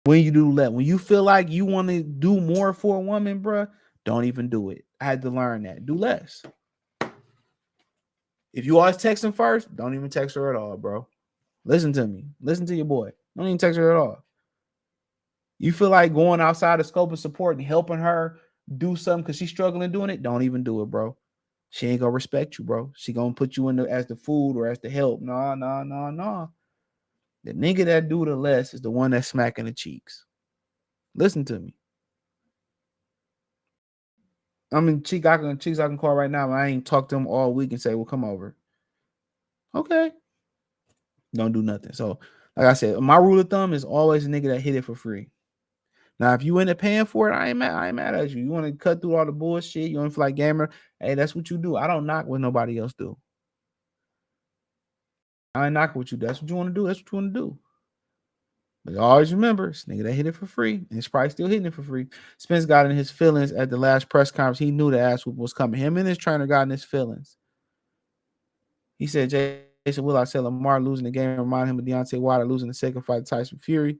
When you do less, when you feel like you want to do more for a woman, bro, don't even do it. I had to learn that. Do less. If you always texting first, don't even text her at all, bro. Listen to me. Listen to your boy. Don't even text her at all. You feel like going outside the scope of support and helping her do something because she's struggling doing it, don't even do it, bro. She ain't gonna respect you, bro. She gonna put you in as the food or as the help. No. The nigga that do the less is the one that's smacking the cheeks. Listen to me. I mean, cheeks I can call right now, but I ain't talked to them all week and say, well, come over. Okay. Don't do nothing. So, like I said, my rule of thumb is always a nigga that hit it for free. Now, if you end up paying for it, I ain't mad at you. You want to cut through all the bullshit, you want to feel like gamer, hey, that's what you do. I don't knock what nobody else do. I ain't knocking what you do. That's what you want to do. That's what you want to do. But always remember, this nigga that hit it for free, and it's probably still hitting it for free. Spence got in his feelings at the last press conference. He knew the ass whoop was coming. Him and his trainer got in his feelings. He said, Jason Will, I said Lamar losing the game remind him of Deontay Wilder losing the second fight to Tyson Fury.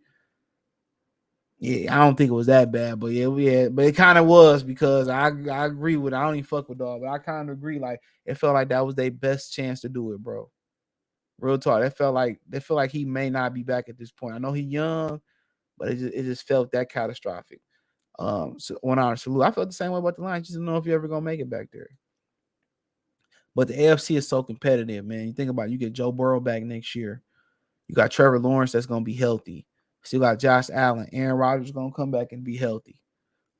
Yeah, I don't think it was that bad, but but it kind of was because I agree with it. I don't even fuck with dog, but I kind of agree. Like it felt like that was their best chance to do it, bro. Real talk. They felt like he may not be back at this point. I know he's young, but it just felt that catastrophic. So 1 hour salute. I felt the same way about the Lions. Just don't know if you're ever gonna make it back there. But the AFC is so competitive, man. You think about it, you get Joe Burrow back next year. You got Trevor Lawrence that's gonna be healthy. Still got Josh Allen. Aaron Rodgers gonna come back and be healthy.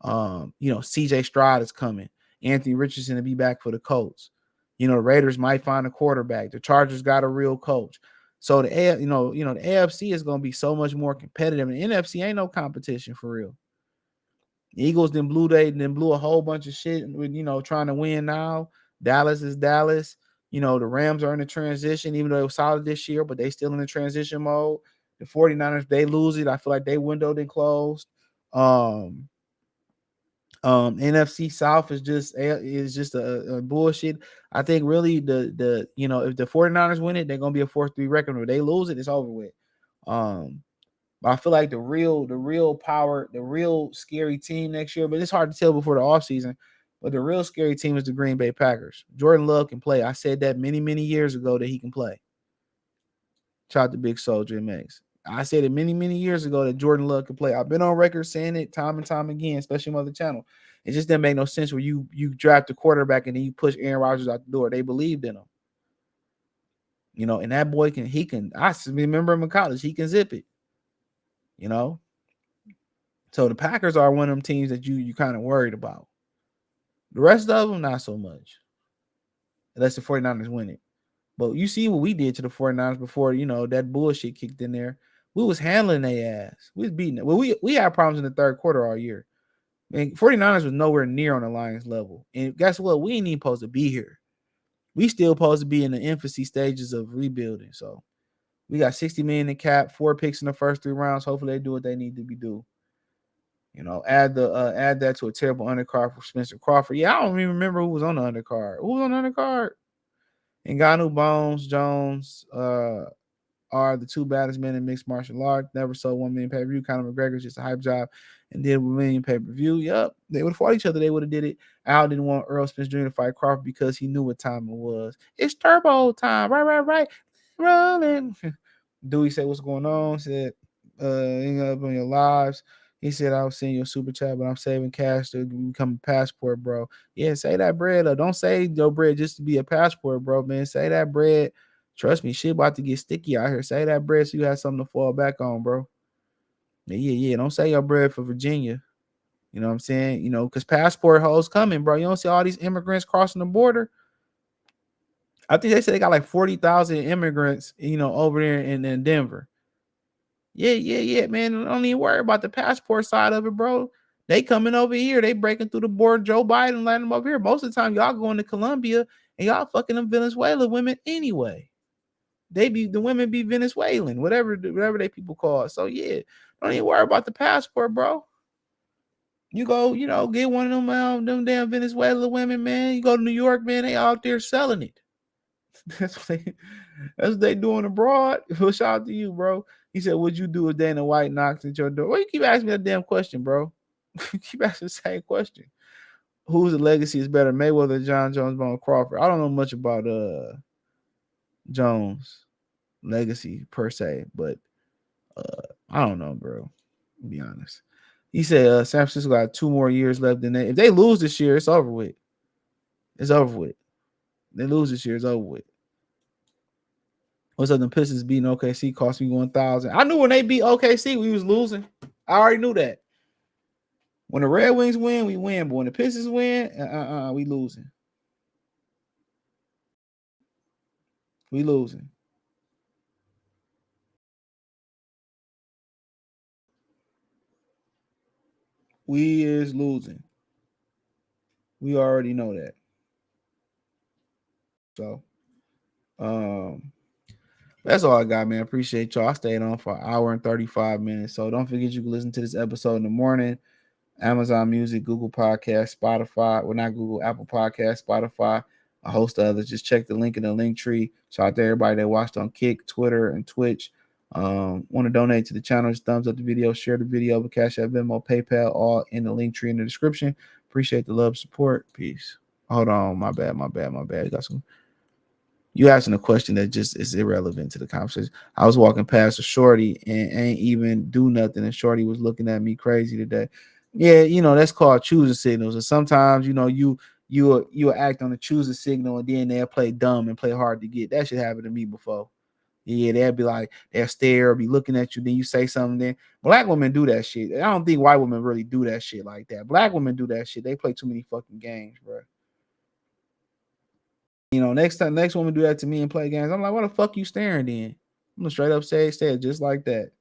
CJ Stroud is coming. Anthony Richardson to be back for the Colts. The Raiders might find a quarterback. The Chargers got a real coach. So the AFC is gonna be so much more competitive. And the NFC ain't no competition for real. The Eagles then blew a whole bunch of shit with trying to win now. Dallas is Dallas. The Rams are in the transition, even though it was solid this year, but they still in the transition mode. The 49ers, they lose it. I feel like they windowed and closed. NFC South is just a bullshit. I think really the if the 49ers win it, they're gonna be a 4-3 record. If they lose it, it's over with. But I feel like the real power, the real scary team next year, but it's hard to tell before the offseason. But the real scary team is the Green Bay Packers. Jordan Love can play. I said that many, many years ago that he can play. Shout out to Big Soldier MX. I said it many, many years ago that Jordan Love could play. I've been on record saying it time and time again, especially on the channel. It just didn't make no sense where you draft a quarterback and then you push Aaron Rodgers out the door. They believed in him. And that boy I remember him in college, he can zip it. So the Packers are one of them teams that you kind of worried about. The rest of them, not so much. Unless the 49ers win it. But you see what we did to the 49ers before, that bullshit kicked in there. We was handling their ass. We was beating it. Well, we had problems in the third quarter all year. And 49ers was nowhere near on the Lions level. And guess what? We ain't even supposed to be here. We still supposed to be in the infancy stages of rebuilding. So we got $60 million in cap, 4 picks in the first 3 rounds. Hopefully they do what they need to be do. Add that to a terrible undercard for Spencer Crawford. Yeah, I don't even remember who was on the undercard. Who was on the undercard? Ngannou, Bones, Jones are the 2 baddest men in mixed martial arts. Never sold 1 million pay-per-view. Conor McGregor's just a hype job and did 1 million pay-per-view. Yep. They would have fought each other. They would have did it. Al didn't want Errol Spence Jr. to fight Crawford because he knew what time it was. It's turbo time. Right. Rolling. Dewey said, what's going on? Said, hang up on your lives. He said, I was seeing your super chat, but I'm saving cash to become a passport, bro. Yeah, say that bread. Don't say your bread just to be a passport, bro, man. Say that bread. Trust me, shit about to get sticky out here. Say that bread so you have something to fall back on, bro. Yeah. Don't say your bread for Virginia. You know what I'm saying? Because passport hoes coming, bro. You don't see all these immigrants crossing the border. I think they said they got like 40,000 immigrants, over there in Denver. Yeah, man. Don't even worry about the passport side of it, bro. They coming over here. They breaking through the border. Joe Biden letting them over here. Most of the time, y'all going to Colombia and y'all fucking them Venezuelan women anyway. The women be Venezuelan, whatever they people call it. So yeah, don't even worry about the passport, bro. You go, get one of them damn Venezuelan women, man. You go to New York, man. They out there selling it. That's what they doing abroad. Well, shout out to you, bro. He said, "Would you do if Dana White knocks at your door?" Why you keep asking me that damn question, bro? Keep asking the same question. Whose legacy is better, Mayweather, John Jones, Bone Crawford? I don't know much about Jones' legacy per se, but I don't know, bro. To be honest, he said San Francisco got 2 more years left in that. If they lose this year, it's over with. It's over with. They lose this year, it's over with. What's up? The Pistons beating OKC cost me 1,000. I knew when they beat OKC, we was losing. I already knew that. When the Red Wings win, we win. But when the Pistons win, we losing. We losing. We is losing. We already know that. So, that's all I got, man. Appreciate y'all. I stayed on for 1 hour and 35 minutes. So don't forget you can listen to this episode in the morning. Amazon Music, Google Podcast, Spotify. Well, not Google, Apple Podcast, Spotify, a host of others. Just check the link in the link tree. Shout out to everybody that watched on Kick, Twitter, and Twitch. Want to donate to the channel? Just thumbs up the video, share the video, but Cash App, Venmo, PayPal, all in the link tree in the description. Appreciate the love, support. Peace. Hold on, my bad. You asking a question that just is irrelevant to the conversation. I was walking past a shorty and ain't even do nothing, and shorty was looking at me crazy today. Yeah, that's called choosing signals. And sometimes, you act on the choosing signal and then they'll play dumb and play hard to get. That should happen to me before. Yeah, they'll be like, they'll stare or be looking at you, then you say something. Then black women do that shit. I don't think white women really do that shit like that. Black women do that shit. They play too many fucking games, bro. You know, next woman do that to me and play games, I'm like, what the fuck you staring then? I'm gonna straight up say it just like that.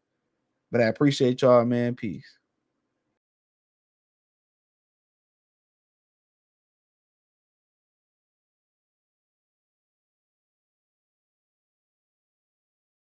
But I appreciate y'all, man. Peace.